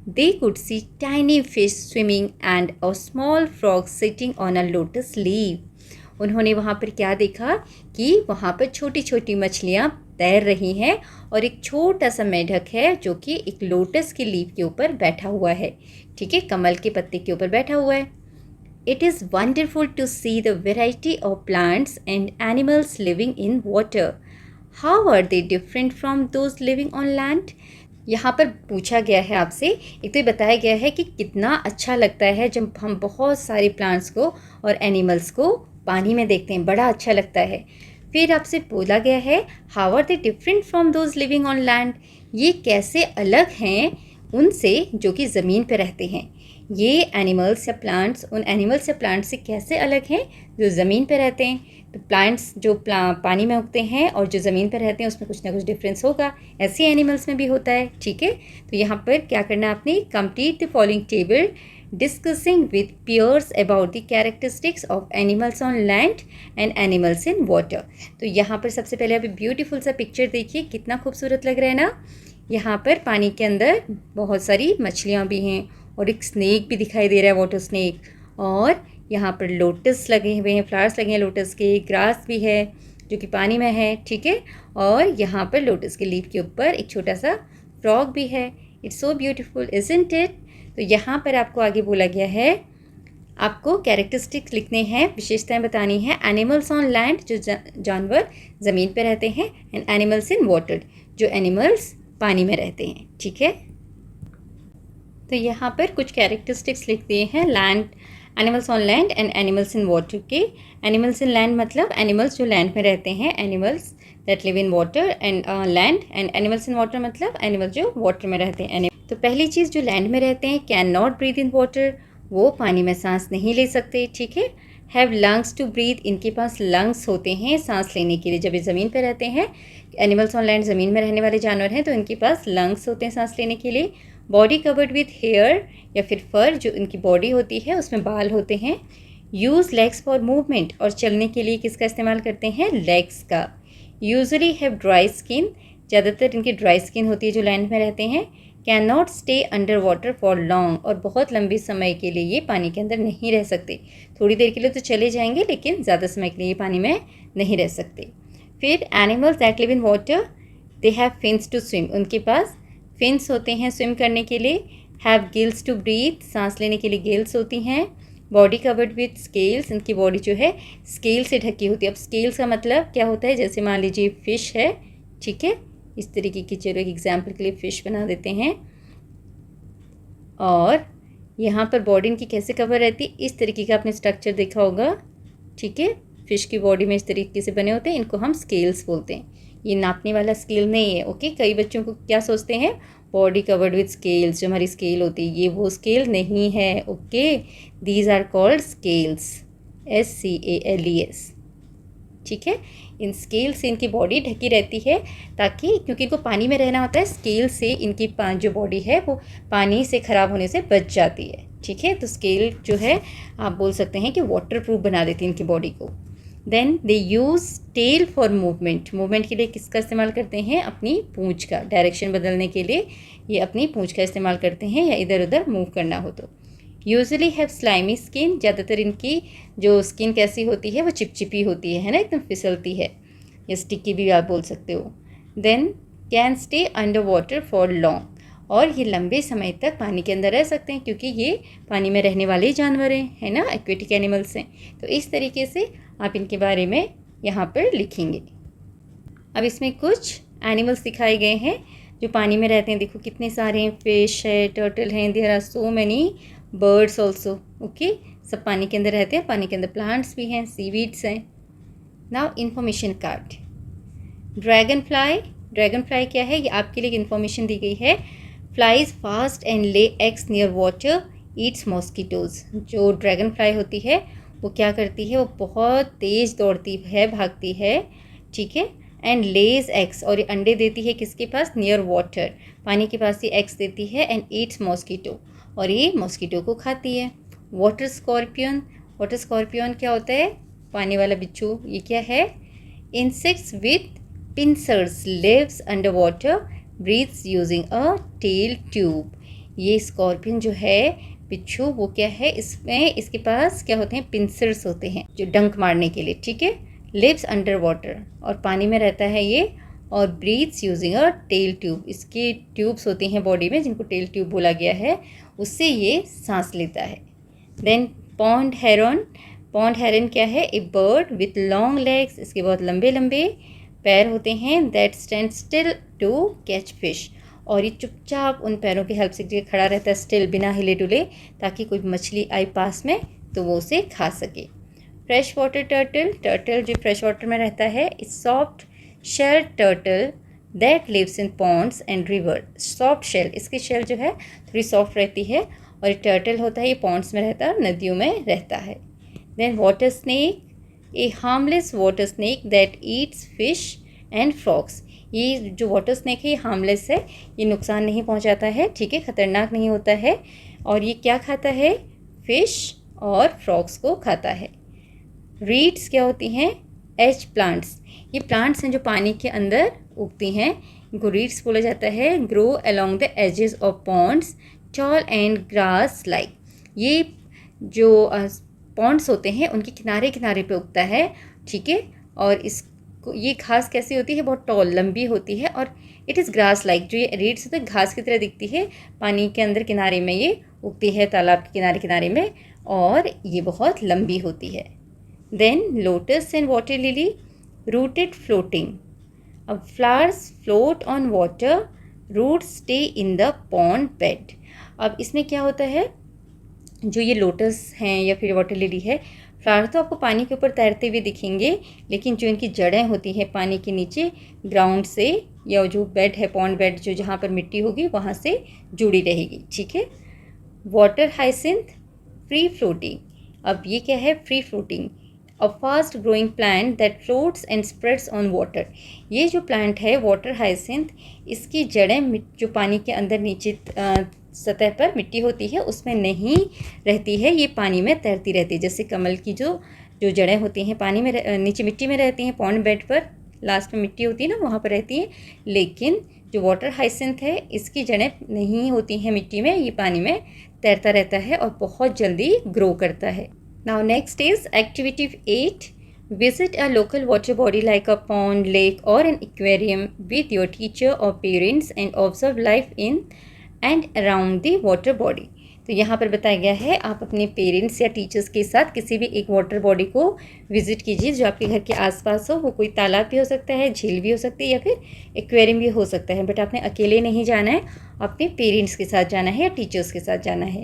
They could see tiny fish swimming and a small frog sitting on a lotus leave. उन्होंने वहाँ पर क्या देखा कि वहाँ पर छोटी छोटी मछलियाँ तैर रही हैं और एक छोटा सा मेढक है जो कि एक लोटस की लीफ के ऊपर बैठा हुआ है। ठीक है, कमल के पत्ते के ऊपर बैठा हुआ है। It is wonderful to see the variety of plants and animals living in water. How are they different from those living on land? यहाँ पर पूछा गया है आपसे, एक तो ये बताया गया है कि कितना अच्छा लगता है जब हम बहुत सारे प्लांट्स को और एनिमल्स को पानी में देखते हैं, बड़ा अच्छा लगता है। फिर आपसे बोला गया है, How are they different from those living on land? ये कैसे अलग हैं उनसे जो कि ज़मीन पर रहते हैं। ये एनिमल्स या प्लांट्स उन एनिमल्स या प्लांट्स से कैसे अलग हैं जो ज़मीन पर रहते हैं। तो प्लांट्स जो पानी में उगते हैं और जो ज़मीन पर रहते हैं उसमें कुछ ना कुछ डिफरेंस होगा, ऐसे एनिमल्स में भी होता है। ठीक है, तो यहाँ पर क्या करना है आपने, complete the following table discussing with peers about the characteristics of animals on land and animals in water. तो यहाँ पर सबसे पहले अभी ब्यूटीफुल सा पिक्चर देखिए, कितना खूबसूरत लग रहा है ना। यहाँ पर पानी के अंदर बहुत सारी मछलियाँ भी हैं और एक स्नेक भी दिखाई दे रहा है, वाटर स्नेक। और यहाँ पर लोटस लगे हुए हैं, फ्लावर्स लगे हैं लोटस के, ग्रास भी है जो कि पानी में है। ठीक है, और यहाँ पर लोटस के लीफ के ऊपर एक छोटा सा फ्रॉग भी है। It's so beautiful isn't it. तो यहाँ पर आपको आगे बोला गया है, आपको कैरेक्टरिस्टिक्स लिखने हैं, विशेषताएं बतानी है। एनिमल्स ऑन लैंड, जो जानवर ज़मीन पर रहते हैं, एंड एनिमल्स इन वाटर, जो एनिमल्स पानी में रहते हैं। ठीक है, तो यहाँ पर कुछ कैरेक्टरिस्टिक्स लिख दिए हैं, land, animals on land and animals in water के। एनिमल्स इन लैंड मतलब एनिमल्स जो लैंड में रहते हैं, animals that live in water and land, and animals in water मतलब एनिमल्स जो वाटर में रहते हैं। तो पहली चीज़, जो लैंड में रहते हैं can not breathe in water, वो पानी में सांस नहीं ले सकते, ठीक है। हैव लंग्स टू ब्रीथ, इनके पास लंग्स होते हैं सांस लेने के लिए। जब ये ज़मीन पर रहते हैं, एनिमल्स ऑन लैंड ज़मीन में रहने वाले जानवर हैं, तो इनके पास लंग्स होते हैं सांस लेने के लिए। बॉडी कवर्ड विथ हेयर या फिर फर, जो इनकी बॉडी होती है उसमें बाल होते हैं। यूज़ लेग्स फॉर मूवमेंट, और चलने के लिए किसका इस्तेमाल करते हैं? लेग्स का। यूजुअली हैव ड्राई स्किन, ज़्यादातर इनकी ड्राई स्किन होती है जो लैंड में रहते हैं। Can not stay under water for long, और बहुत लंबे समय के लिए ये पानी के अंदर नहीं रह सकते। थोड़ी देर के लिए तो चले जाएंगे, लेकिन ज़्यादा समय के लिए ये पानी में नहीं रह सकते। फिर animals that live in water, they have fins to swim, उनके पास फिन्स होते हैं स्विम करने के लिए। हैव गिल्स टू ब्रीथ, सांस लेने के लिए गिल्स होती हैं। बॉडी कवर्ड विथ स्केल्स, इनकी बॉडी जो है स्केल से ढकी होती है। अब स्केल्स का मतलब क्या होता है? जैसे मान लीजिए फिश है, ठीक है, इस तरीके की, चलो एक एग्जाम्पल के लिए फ़िश बना देते हैं। और यहाँ पर बॉडी इनकी कैसे कवर रहती है? इस तरीके का आपने स्ट्रक्चर देखा होगा, ठीक है। फ़िश की बॉडी में इस तरीके से बने होते हैं, इनको हम स्केल्स बोलते हैं। ये नापने वाला स्केल नहीं है, ओके। कई बच्चों को क्या सोचते हैं, बॉडी कवर्ड विथ स्केल्स, जो हमारी स्केल होती है, ये वो स्केल नहीं है, okay. These are called scales, SCALES, ठीक है। इन स्केल से इनकी बॉडी ढकी रहती है, ताकि क्योंकि इनको पानी में रहना होता है, स्केल से इनकी जो बॉडी है वो पानी से ख़राब होने से बच जाती है, ठीक है। तो स्केल जो है आप बोल सकते हैं कि वाटर प्रूफ बना देती है इनकी बॉडी को। Then they use tail for movement, movement के लिए किसका इस्तेमाल करते हैं? अपनी पूँछ का। डायरेक्शन बदलने के लिए ये अपनी पूँछ का इस्तेमाल करते हैं, या इधर उधर मूव करना हो तो। यूजुअली हैव स्लाइमी स्किन, ज़्यादातर इनकी जो स्किन कैसी होती है वो चिपचिपी होती है ना, एकदम फिसलती है, या स्टिकी भी आप बोल सकते हो। Then can stay under water for long, और ये लंबे समय तक पानी के अंदर रह सकते हैं, क्योंकि ये पानी में रहने वाले जानवर हैं, है ना, एक्वेटिक एनिमल्स हैं। तो इस तरीके से आप इनके बारे में यहाँ पर लिखेंगे। अब इसमें कुछ एनिमल्स दिखाए गए हैं जो पानी में रहते हैं। देखो कितने सारे हैं, फिश है, टर्टल हैं, there are so many birds also, okay. सब पानी के अंदर रहते हैं, पानी के अंदर प्लांट्स भी हैं, सीवीड्स हैं। Now information card. Dragon fly क्या है? ये आपके लिए इन्फॉर्मेशन दी गई है। Flies fast and lay eggs near water, Yeats mosquitoes. जो ड्रैगन फ्लाई होती है वो क्या करती है? वो बहुत तेज़ दौड़ती है, भागती है, ठीक है। एंड लेज एग्स, और ये अंडे देती है किसके पास? नियर वाटर, पानी के पास ये एग्स देती है। एंड ईट्स मॉस्किटो, और ये मॉस्किटो को खाती है। वाटर स्कॉर्पियन क्या होता है? पानी वाला बिच्छू। ये क्या है? Insects with pincers, lives under water, breathes using a tail tube. ये स्कॉर्पियन जो है बिच्छू, वो क्या है? इसमें इसके पास क्या होते हैं? पिंसर्स होते हैं जो डंक मारने के लिए, ठीक है। लिव्स अंडर वाटर, और पानी में रहता है ये। और breathes using a tail tube, इसकी ट्यूब्स होती हैं बॉडी में जिनको टेल ट्यूब बोला गया है, उससे ये सांस लेता है। देन पॉन्ड हेरन क्या है? A bird with long legs, इसके बहुत लंबे लंबे पैर होते हैं। That stand still to catch fish, और ये चुपचाप उन पैरों की हेल्प से खड़ा रहता है, स्टिल, बिना हिले डुले, ताकि कोई मछली आई पास में तो वो उसे खा सके। फ्रेश वाटर टर्टल जो फ्रेश वाटर में रहता है, इस soft shell turtle that lives in ponds and river. Soft shell, इसकी शेल जो है थोड़ी सॉफ्ट रहती है, और ये टर्टल होता है, ये पॉन्ड्स में रहता है, नदियों में रहता है। Then water snake, a harmless water snake that eats fish and frogs. ये जो वाटर स्नेक है ये हार्मलेस है, ये नुकसान नहीं पहुंचाता है, ठीक है, ख़तरनाक नहीं होता है। और ये क्या खाता है? फिश और फ्रॉग्स को खाता है। रीड्स क्या होती हैं? एज प्लांट्स, ये प्लांट्स हैं जो पानी के अंदर उगती हैं, इनको रीड्स बोला जाता है। Grow along the edges of ponds, tall and grass like. ये जो पॉन्ड्स होते हैं उनके किनारे किनारे पे उगता है, ठीक है। और ये घास कैसी होती है? बहुत टॉल, लंबी होती है। और इट इज़ ग्रास लाइक, जो ये रीड्स होते हैं घास की तरह दिखती है, पानी के अंदर किनारे में ये उगती है, तालाब के किनारे किनारे में, और ये बहुत लंबी होती है। Then lotus and water lily, rooted floating. अब flowers float on water, roots stay in the pond bed. अब इसमें क्या होता है? जो ये लोटस हैं या फिर वाटर लिली है, फ्लावर तो आपको पानी के ऊपर तैरते हुए दिखेंगे, लेकिन जो इनकी जड़ें होती हैं पानी के नीचे ग्राउंड से, या जो बेड है पॉन्ड बेड, जो जहाँ पर मिट्टी होगी वहाँ से जुड़ी रहेगी, ठीक है। Water hyacinth, free floating. अब ये क्या है? Free floating, a fast growing plant that floats and spreads on water. ये जो प्लांट है वाटर हाइसिंथ, इसकी जड़ें जो पानी के अंदर नीचे सतह पर मिट्टी होती है उसमें नहीं रहती है, ये पानी में तैरती रहती है। जैसे कमल की जो जड़ें होती हैं पानी में नीचे मिट्टी में रहती हैं, पॉन्ड बेड पर लास्ट में मिट्टी होती है ना, वहाँ पर रहती हैं। लेकिन जो वाटर हाइसिंथ है इसकी जड़ें नहीं होती हैं मिट्टी में, ये पानी में तैरता रहता है और बहुत जल्दी ग्रो करता है। Now next is activity 8। Visit a local water body like a pond, lake or an aquarium with your teacher or parents and observe life in and around the water body। तो यहाँ पर बताया गया है आप अपने पेरेंट्स या teachers के साथ किसी भी एक वाटर बॉडी को विजिट कीजिए जो आपके घर के आसपास हो। वो कोई तालाब भी हो सकता है, झील भी हो सकती है या फिर एक्वेरियम भी हो सकता है। बट आपने अकेले नहीं जाना है, अपने पेरेंट्स के साथ जाना है या टीचर्स के साथ जाना है।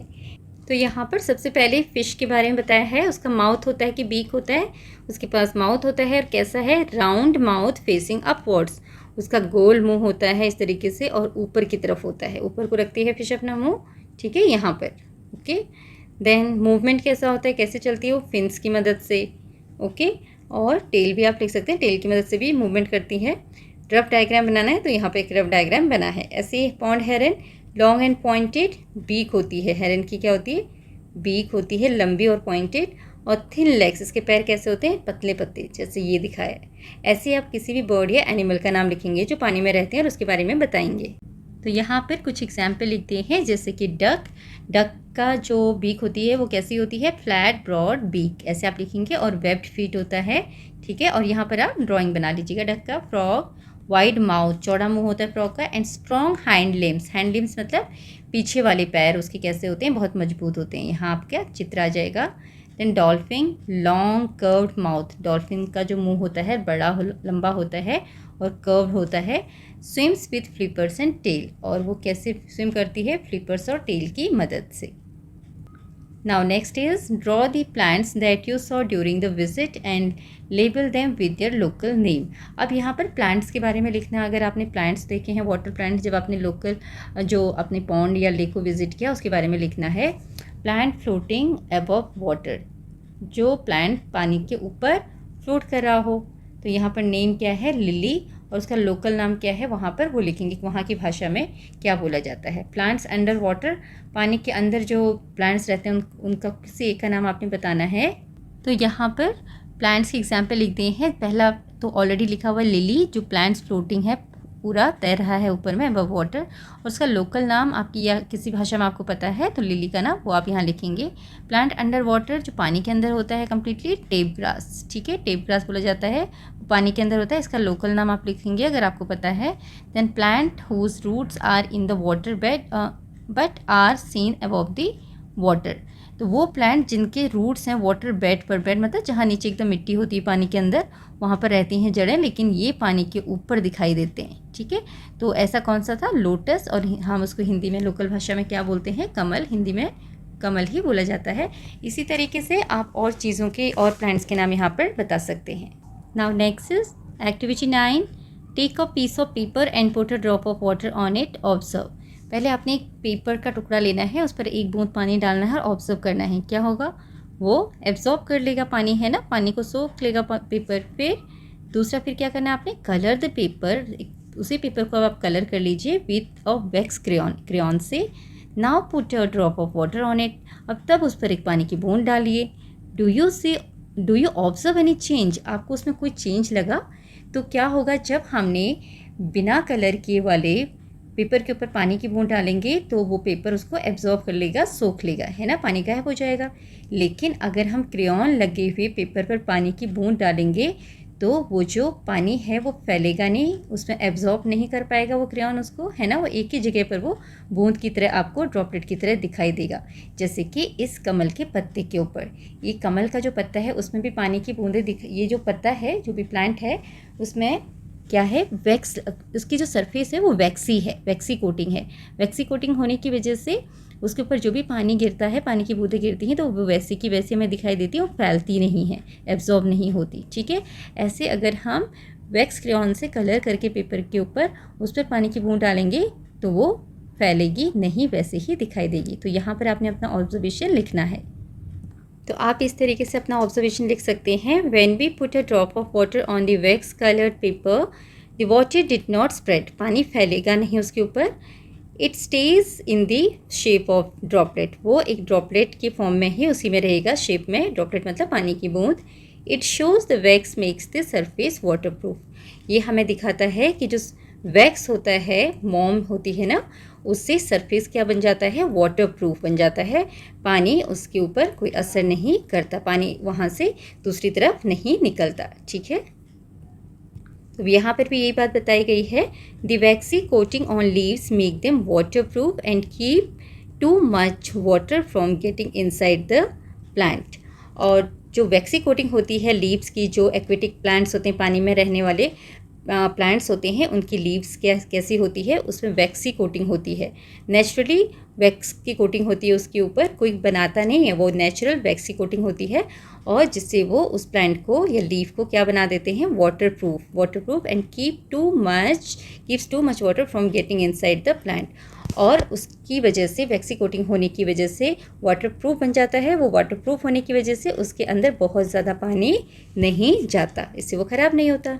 तो यहाँ पर सबसे पहले फ़िश के बारे में बताया है। उसका माउथ होता है कि बीक होता है? उसके पास माउथ होता है और कैसा है? Round mouth facing upwards. उसका गोल मुंह होता है इस तरीके से और ऊपर की तरफ होता है, ऊपर को रखती है फिश अपना मुंह, ठीक है, यहाँ पर। ओके, देन मूवमेंट कैसा होता है, कैसे चलती है वो? फिन्स की मदद से। ओके, और टेल भी आप लिख सकते हैं, टेल की मदद से भी मूवमेंट करती है। रफ डायग्राम बनाना है तो यहाँ पे एक रफ डायग्राम बना है। ऐसे pond heron, long and pointed beak होती है। हेरन की क्या होती है? बीक होती है लंबी और पॉइंटेड, और थिन लेग्स, इसके पैर कैसे होते हैं? पतले पतले, जैसे ये दिखाया है। ऐसे आप किसी भी बर्ड या एनिमल का नाम लिखेंगे जो पानी में रहते हैं और उसके बारे में बताएंगे। तो यहाँ पर कुछ एग्जाम्पल लिखते हैं, जैसे कि डक। डक का जो बीक होती है वो कैसी होती है? फ्लैट ब्रॉड बीक, ऐसे आप लिखेंगे। और वेब्ड फीट होता है, ठीक है। और यहाँ पर आप ड्राइंग बना लीजिएगा डक का। फ्रॉग, वाइड माउथ, चौड़ा मुंह होता है फ्रॉग का। And strong hand limbs, hand limbs मतलब पीछे वाले पैर उसके कैसे होते हैं? बहुत मजबूत होते हैं। यहाँ आपका चित्र आ जाएगा। Then dolphin, long curved mouth, dolphin का जो मुंह होता है बड़ा लंबा होता है और कर्व होता है। Swims with flippers and tail, और वो कैसे स्विम करती है? फ्लिपर्स और टेल की मदद से। Now next is draw the plants that you saw during the visit and label them with their local name. अब यहाँ पर प्लांट्स के बारे में लिखना है। अगर आपने प्लांट्स देखे हैं, वाटर प्लांट्स, जब आपने लोकल जो अपने पॉन्ड या लेक को विजिट किया उसके बारे में लिखना है। प्लांट फ्लोटिंग अबव वाटर, जो प्लांट पानी के ऊपर फ्लोट कर रहा हो। तो यहाँ पर नेम क्या है? लिली, और उसका लोकल नाम क्या है वहाँ पर वो लिखेंगे कि वहाँ की भाषा में क्या बोला जाता है। प्लांट्स अंडर वाटर, पानी के अंदर जो प्लांट्स रहते हैं उनका किसी एक का नाम आपने बताना है। तो यहाँ पर प्लांट्स की एग्जाम्पल लिख दिए हैं। पहला तो ऑलरेडी लिखा हुआ है लिली, जो प्लांट्स फ्लोटिंग है, पूरा तैर रहा है ऊपर में अबव वाटर। और उसका लोकल नाम आपकी या किसी भाषा में आपको पता है तो लिली का नाम वो आप यहाँ लिखेंगे। प्लांट अंडर वाटर, जो पानी के अंदर होता है कम्प्लीटली, टेप ग्रास, ठीक है, टेप ग्रास बोला जाता है, पानी के अंदर होता है, इसका लोकल नाम आप लिखेंगे अगर आपको पता है। Then plant whose roots are in the water bed but are seen above the water, तो वो प्लांट जिनके रूट्स हैं वाटर बेड पर, बेड मतलब जहाँ नीचे एकदम मिट्टी होती है पानी के अंदर, वहाँ पर रहती हैं जड़ें, लेकिन ये पानी के ऊपर दिखाई देते हैं, ठीक है। तो ऐसा कौन सा था? लोटस, और हम उसको हिंदी में लोकल भाषा में क्या बोलते हैं? कमल, हिंदी में कमल ही बोला जाता है। इसी तरीके से आप और चीज़ों के और प्लांट्स के नाम यहाँ पर बता सकते हैं। Now next is activity 9। Take a piece of paper and put a drop of water on it, observe. पहले आपने एक पेपर का टुकड़ा लेना है, उस पर एक बूंद पानी डालना है और ऑब्जर्व करना है क्या होगा। वो एब्जॉर्ब कर लेगा पानी, है ना, पानी को सोख लेगा पेपर। फिर दूसरा फिर क्या करना है आपने? कलर द पेपर, उसी पेपर को अब आप कलर कर लीजिए with a wax crayon, crayon से। Now put a drop of water on it, अब तब उस पर एक पानी की बूंद डालिए। Do you observe any change, आपको उसमें कोई चेंज लगा? तो क्या होगा, जब हमने बिना कलर किए वाले पेपर के ऊपर पानी की बूंद डालेंगे तो वो पेपर उसको एब्जॉर्ब कर लेगा, सोख लेगा, है ना, पानी गायब हो जाएगा। लेकिन अगर हम क्रेयॉन लगे हुए पेपर पर पानी की बूंद डालेंगे तो वो जो पानी है वो फैलेगा नहीं, उसमें एब्जॉर्ब नहीं कर पाएगा वो क्रेयॉन उसको, है ना, वो एक ही जगह पर वो बूंद की तरह आपको ड्रॉपलेट की तरह दिखाई देगा। जैसे कि इस कमल के पत्ते के ऊपर, ये कमल का जो पत्ता है उसमें भी पानी की बूंदें ये जो पत्ता है, जो भी प्लांट है, उसमें क्या है? वैक्स, उसकी जो सरफेस है वो वैक्सी है, वैक्सी कोटिंग है। वैक्सी कोटिंग होने की वजह से उसके ऊपर जो भी पानी गिरता है, पानी की बूंदें गिरती हैं, तो वो वैसे की वैसे हमें दिखाई देती है और फैलती नहीं है, एब्जॉर्ब नहीं होती, ठीक है। ऐसे अगर हम वैक्स क्रेयॉन से कलर करके पेपर के ऊपर उस पर पानी की बूंद डालेंगे तो वो फैलेगी नहीं, वैसे ही दिखाई देगी। तो यहाँ पर आपने अपना ऑब्जर्वेशन लिखना है। तो आप इस तरीके से अपना ऑब्जर्वेशन लिख सकते हैं। When we put a drop of water on the wax coloured paper, the water did not spread, पानी फैलेगा नहीं उसके ऊपर। It stays in the shape of droplet, वो एक ड्रॉपलेट की फॉर्म में ही उसी में रहेगा, शेप में। ड्रॉपलेट मतलब पानी की बूंद। It shows the wax makes the surface water proof, ये हमें दिखाता है कि जो वैक्स होता है, मोम होती है ना, उससे सरफेस क्या बन जाता है, वाटर प्रूफ बन जाता है। पानी उसके ऊपर कोई असर नहीं करता, पानी वहाँ से दूसरी तरफ नहीं निकलता। ठीक है, तो यहाँ पर भी यही बात बताई गई है। The vaccine coating on leaves make them water proof and keep too much water from getting inside the plant. और जो वैक्सी कोटिंग होती है लीव्स की, जो एक्वेटिक प्लांट्स होते हैं, पानी में रहने वाले प्लांट्स होते हैं, उनकी लीव्स कैसी होती है, उसमें वैक्सी कोटिंग होती है। नेचुरली वैक्स की कोटिंग होती है उसके ऊपर, कोई बनाता नहीं है, वो नेचुरल वैक्सी कोटिंग होती है। और जिससे वो उस प्लांट को या लीफ को क्या बना देते हैं, water proof and keeps too much water from getting inside the plant. और उसकी वजह से, वैक्सी कोटिंग होने की वजह से वाटर प्रूफ बन जाता है। वो वाटर प्रूफ होने की वजह से उसके अंदर बहुत ज़्यादा पानी नहीं जाता, इससे वो ख़राब नहीं होता।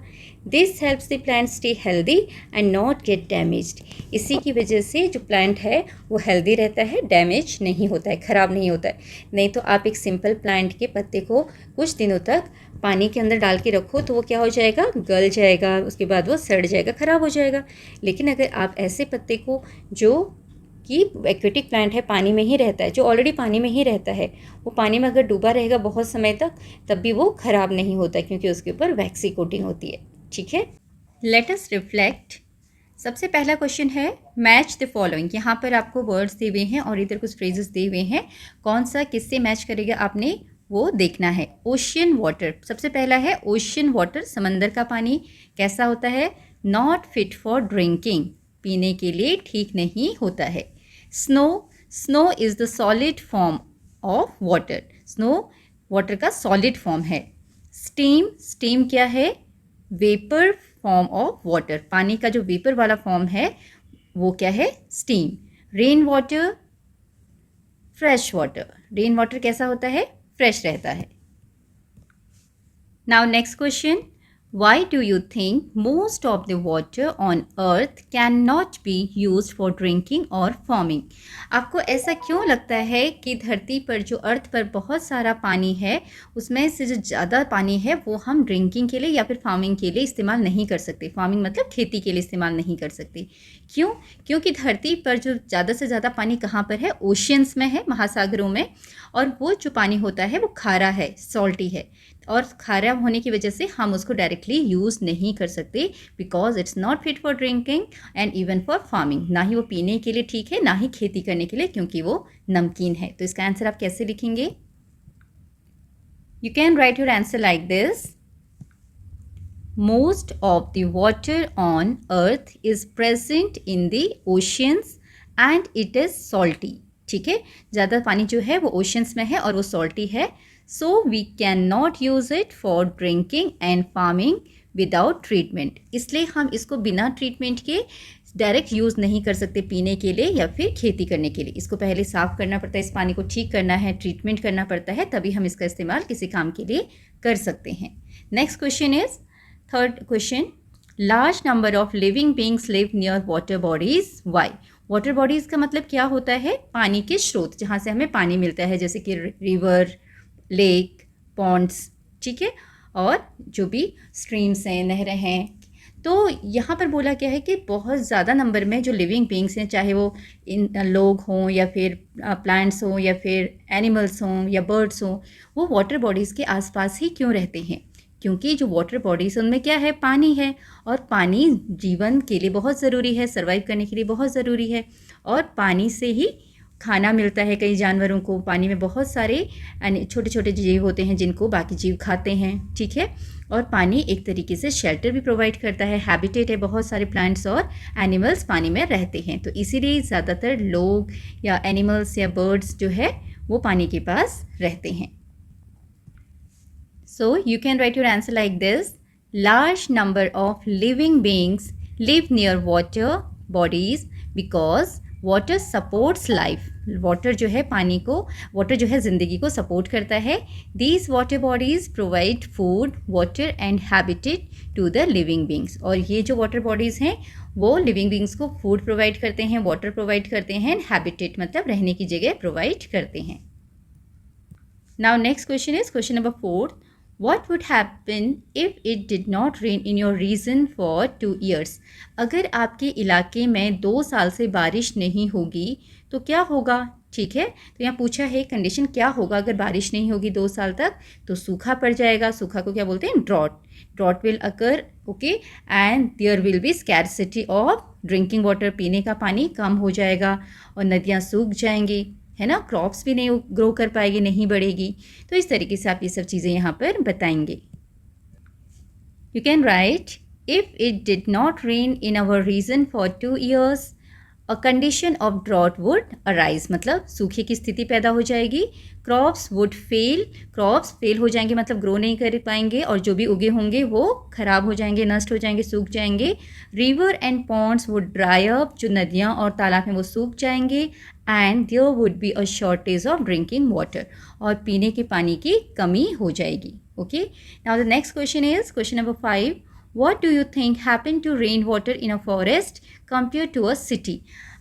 This helps the plant stay healthy and not gate damaged, इसी की वजह से जो प्लांट है वो हेल्दी रहता है, डैमेज नहीं होता है, ख़राब नहीं होता है। नहीं तो आप एक सिंपल प्लांट के पत्ते को कुछ दिनों तक पानी के अंदर डाल के रखो तो वो क्या हो जाएगा, गल जाएगा, उसके बाद वो सड़ जाएगा, ख़राब हो जाएगा। लेकिन अगर आप ऐसे पत्ते को, जो कि एक्वेटिक प्लांट है, पानी में ही रहता है, जो ऑलरेडी पानी में ही रहता है, वो पानी में अगर डूबा रहेगा बहुत समय तक, तब भी वो ख़राब नहीं होता, क्योंकि उसके ऊपर वैक्सी कोटिंग होती है। ठीक है, लेट अस रिफ्लेक्ट। सबसे पहला क्वेश्चन है मैच द फॉलोइंग। यहाँ पर आपको वर्ड्स दिए हुए हैं और इधर कुछ फ्रेजेस दिए हुए हैं, कौन सा किससे मैच करेगा आपने वो देखना है। ओशियन वाटर, सबसे पहला है ओशियन वाटर, समंदर का पानी कैसा होता है, नॉट फिट फॉर ड्रिंकिंग, पीने के लिए ठीक नहीं होता है। Snow is the solid form of water, snow water का सॉलिड फॉर्म है। स्टीम क्या है, वेपर फॉर्म ऑफ वाटर, पानी का जो वेपर वाला फॉर्म है वो क्या है, steam. Rain water, fresh water, rain water कैसा होता है, फ्रेश रहता है। Now next question, why do you think most of the water on earth can not be use for drinking और फार्मिंग। आपको ऐसा क्यों लगता है कि धरती पर, जो अर्थ पर बहुत सारा पानी है, उसमें से जो ज़्यादा पानी है वो हम ड्रिंकिंग के लिए या फिर फार्मिंग के लिए इस्तेमाल नहीं कर सकते, फार्मिंग मतलब खेती के लिए इस्तेमाल नहीं कर सकते। क्यों? क्योंकि धरती पर जो ज़्यादा से ज़्यादा पानी कहाँ पर है, ओशियंस में है, महासागरों में। और वो जो पानी होता है वो खारा है, सॉल्टी है, और खारा होने की वजह से हम उसको डायरेक्टली यूज़ नहीं कर सकते, because it's not fit for drinking and even for farming, ना ही वो पीने के लिए ठीक है, ना ही खेती करने के लिए, क्योंकि वो नमकीन है। तो इसका आंसर आप कैसे लिखेंगे? You can right your answer like this, most of the water on earth is present in the oceans and it is salty. ठीक है, ज़्यादा पानी जो है वो ओशियंस में है और वो सॉल्टी है। So we cannot use it for drinking and farming without treatment. इसलिए हम इसको बिना ट्रीटमेंट के डायरेक्ट यूज़ नहीं कर सकते पीने के लिए या फिर खेती करने के लिए। इसको पहले साफ़ करना पड़ता है, इस पानी को ठीक करना है, ट्रीटमेंट करना पड़ता है, तभी हम इसका इस्तेमाल किसी काम के लिए कर सकते हैं। Next question is, third question, large number of living beings live near water bodies, why. Water bodies का मतलब क्या होता है, पानी के स्रोत, जहाँ से हमें पानी मिलता है, जैसे कि रिवर, लेक, पॉन्ड्स, ठीक है, और जो भी स्ट्रीम्स हैं, नहरें हैं। तो यहाँ पर बोला गया है कि बहुत ज़्यादा नंबर में जो लिविंग बींग्स हैं, चाहे वो लोग हों या फिर प्लांट्स हों या फिर एनिमल्स हों या बर्ड्स हों, वो वाटर बॉडीज़ के आसपास ही क्यों रहते हैं? क्योंकि जो वाटर बॉडीज़ उनमें क्या है, पानी है, और पानी जीवन के लिए बहुत ज़रूरी है, सर्वाइव करने के लिए बहुत ज़रूरी है। और पानी से ही खाना मिलता है कई जानवरों को, पानी में बहुत सारे छोटे छोटे जीव होते हैं जिनको बाकी जीव खाते हैं। ठीक है, और पानी एक तरीके से शेल्टर भी प्रोवाइड करता है, हैबिटेट है, बहुत सारे प्लांट्स और एनिमल्स पानी में रहते हैं। तो इसीलिए ज़्यादातर लोग या एनिमल्स या बर्ड्स जो है वो पानी के पास रहते हैं। So you can right your answer like this, large number of living beings live near water bodies because water supports life, water जो है पानी को, वाटर जो है ज़िंदगी को सपोर्ट करता है। These water bodies provide food, water and habitat to the living beings. और ये जो वाटर बॉडीज़ हैं वो लिविंग बींग्स को फूड प्रोवाइड करते हैं, वाटर प्रोवाइड करते हैं, एंड हैबिटेट मतलब रहने की जगह प्रोवाइड करते हैं। Now next question is question number 4, What would happen if it did not rain in your region for 2 years? अगर आपके इलाके में 2 साल से बारिश नहीं होगी तो क्या होगा? ठीक है, तो यहाँ पूछा है कंडीशन क्या होगा अगर बारिश नहीं होगी 2 साल तक, तो सूखा पड़ जाएगा। सूखा को क्या बोलते हैं? Drought will occur, okay, and there will be scarcity of drinking water, पीने का पानी कम हो जाएगा और नदियाँ सूख जाएंगी, है ना, क्रॉप्स भी नहीं ग्रो कर पाएगी, नहीं बढ़ेगी। तो इस तरीके से आप ये सब चीज़ें यहाँ पर बताएंगे। You can write if it did not rain in our region for 2 years a condition of drought would arise, मतलब सूखे की स्थिति पैदा हो जाएगी। Crops would fail, crops fail हो जाएंगे मतलब ग्रो नहीं कर पाएंगे, और जो भी उगे होंगे वो खराब हो जाएंगे, नष्ट हो जाएंगे, सूख जाएंगे। River and ponds would dry up, जो नदियाँ और तालाब हैं वो सूख जाएंगे। And there would be a shortage of drinking water, और पीने के पानी की कमी हो जाएगी। Okay, now the next question is question number 5, What do you think happened to rainwater in a forest compared to a city?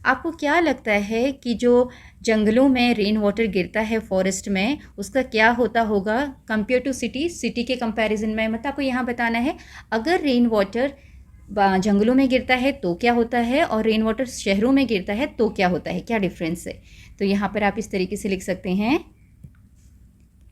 आपको क्या लगता है कि जो जंगलों में रेन वाटर गिरता है फॉरेस्ट में, उसका क्या होता होगा कंपेयर टू सिटी? सिटी के कंपैरिजन में, मतलब आपको यहाँ बताना है अगर रेन वाटर जंगलों में गिरता है तो क्या होता है, और रेन वाटर शहरों में गिरता है तो क्या होता है, क्या डिफरेंस है। तो यहाँ पर आप इस तरीके से लिख सकते हैं,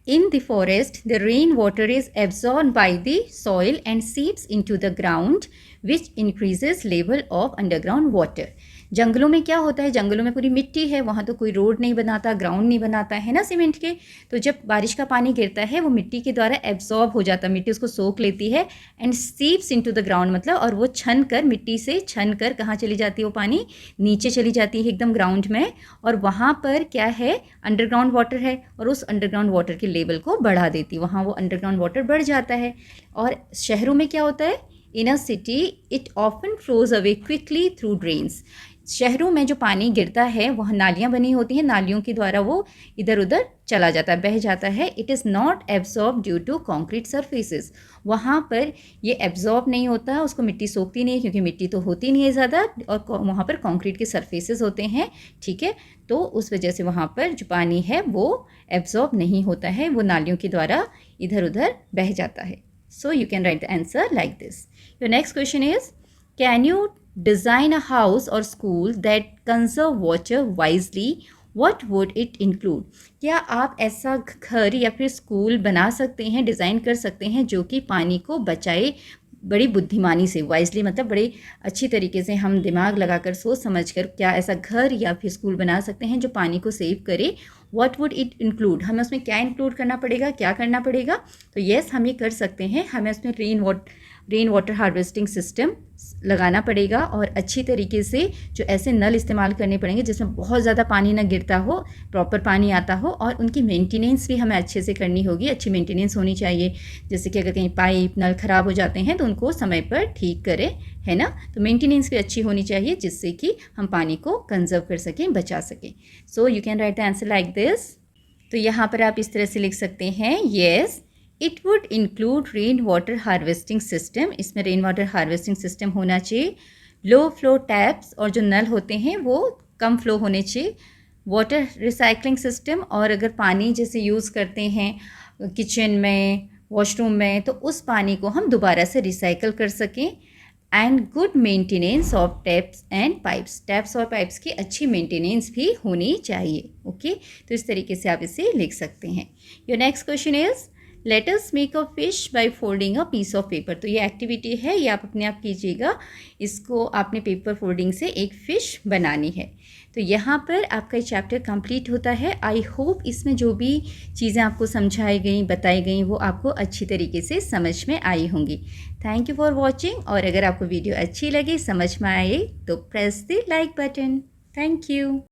In the forest, the rainwater is absorbed by the soil and seeps into the ground, which increases level of underground water. जंगलों में क्या होता है, जंगलों में पूरी मिट्टी है, वहाँ तो कोई रोड नहीं बनाता, ग्राउंड नहीं बनाता है ना सीमेंट के, तो जब बारिश का पानी गिरता है वो मिट्टी के द्वारा एब्जॉर्ब हो जाता है, मिट्टी उसको सोख लेती है, एंड सीप्स इनटू द ग्राउंड, मतलब और वो छन कर, मिट्टी से छन कर कहाँ चली जाती है, वो पानी नीचे चली जाती है एकदम ग्राउंड में, और वहाँ पर क्या है, अंडरग्राउंड वाटर है, और उस अंडरग्राउंड वाटर के लेवल को बढ़ा देती है, वहाँ वो अंडरग्राउंड वाटर बढ़ जाता है। और शहरों में क्या होता है, in a city it often flows away quickly through drains. शहरों में जो पानी गिरता है वहाँ नालियाँ बनी होती हैं, नालियों के द्वारा वो इधर उधर चला जाता है, बह जाता है। It is not absorb due to concrete surfaces, वहाँ पर ये एब्जॉर्ब नहीं होता, उसको मिट्टी सोखती नहीं है क्योंकि मिट्टी तो होती नहीं है ज़्यादा, और वहाँ पर कॉन्क्रीट के सर्फेसिस होते हैं, ठीक है, तो उस वजह से वहाँ पर जो पानी है वो एब्जॉर्ब नहीं होता है, वो नालियों के द्वारा इधर उधर बह जाता है। So you can right the answer like this. Your next question is, can you design a house or school that conserve water wisely? What would it include? क्या आप ऐसा घर या फिर स्कूल बना सकते हैं, डिज़ाइन कर सकते हैं जो कि पानी को बचाए बड़ी बुद्धिमानी से? वाइजली मतलब बड़े अच्छी तरीके से हम दिमाग लगाकर सोच समझकर क्या ऐसा घर या फिर स्कूल बना सकते हैं जो पानी को सेव करे? What would it include? हमें उसमें क्या इंक्लूड करना पड़ेगा, क्या करना पड़ेगा? तो येस, हम ये कर सकते हैं, हमें उसमें रेन वाटर हार्वेस्टिंग सिस्टम लगाना पड़ेगा, और अच्छी तरीके से जो ऐसे नल इस्तेमाल करने पड़ेंगे जिसमें बहुत ज़्यादा पानी ना गिरता हो, प्रॉपर पानी आता हो, और उनकी मेंटेनेंस भी हमें अच्छे से करनी होगी, अच्छी मेंटेनेंस होनी चाहिए। जैसे कि अगर कहीं पाइप नल ख़राब हो जाते हैं तो उनको समय पर ठीक करें, है ना, तो मेंटेनेंस भी अच्छी होनी चाहिए जिससे कि हम पानी को कंजर्व कर सकें, बचा सकें। So you can right the answer like this. तो यहाँ पर आप इस तरह से लिख सकते हैं, yes it would include rain water harvesting system, इसमें रेन वाटर हार्वेस्टिंग सिस्टम होना चाहिए। लो फ्लो टैप्स, और जो नल होते हैं वो कम फ्लो होने चाहिए। वाटर रिसाइकलिंग सिस्टम, और अगर पानी जैसे यूज़ करते हैं किचन में, वॉशरूम में, तो उस पानी को हम दोबारा से रिसाइकल कर सकें। And good maintenance of taps and pipes, taps और पाइप्स की अच्छी मेंटेनेंस भी होनी चाहिए। ओके, तो इस तरीके से आप इसे लिख सकते हैं। Your next question is, let us make a fish by folding a piece of paper. तो ये एक्टिविटी है, ये आप अपने आप कीजिएगा, इसको आपने पेपर फोल्डिंग से एक फ़िश बनानी है। तो यहाँ पर आपका ये चैप्टर कंप्लीट होता है। आई होप इसमें जो भी चीज़ें आपको समझाई गई, बताई गई, वो आपको अच्छी तरीके से समझ में आई होंगी। थैंक यू फॉर वॉचिंग, और अगर आपको वीडियो अच्छी लगी, समझ में आए, तो press the like button. Thank you.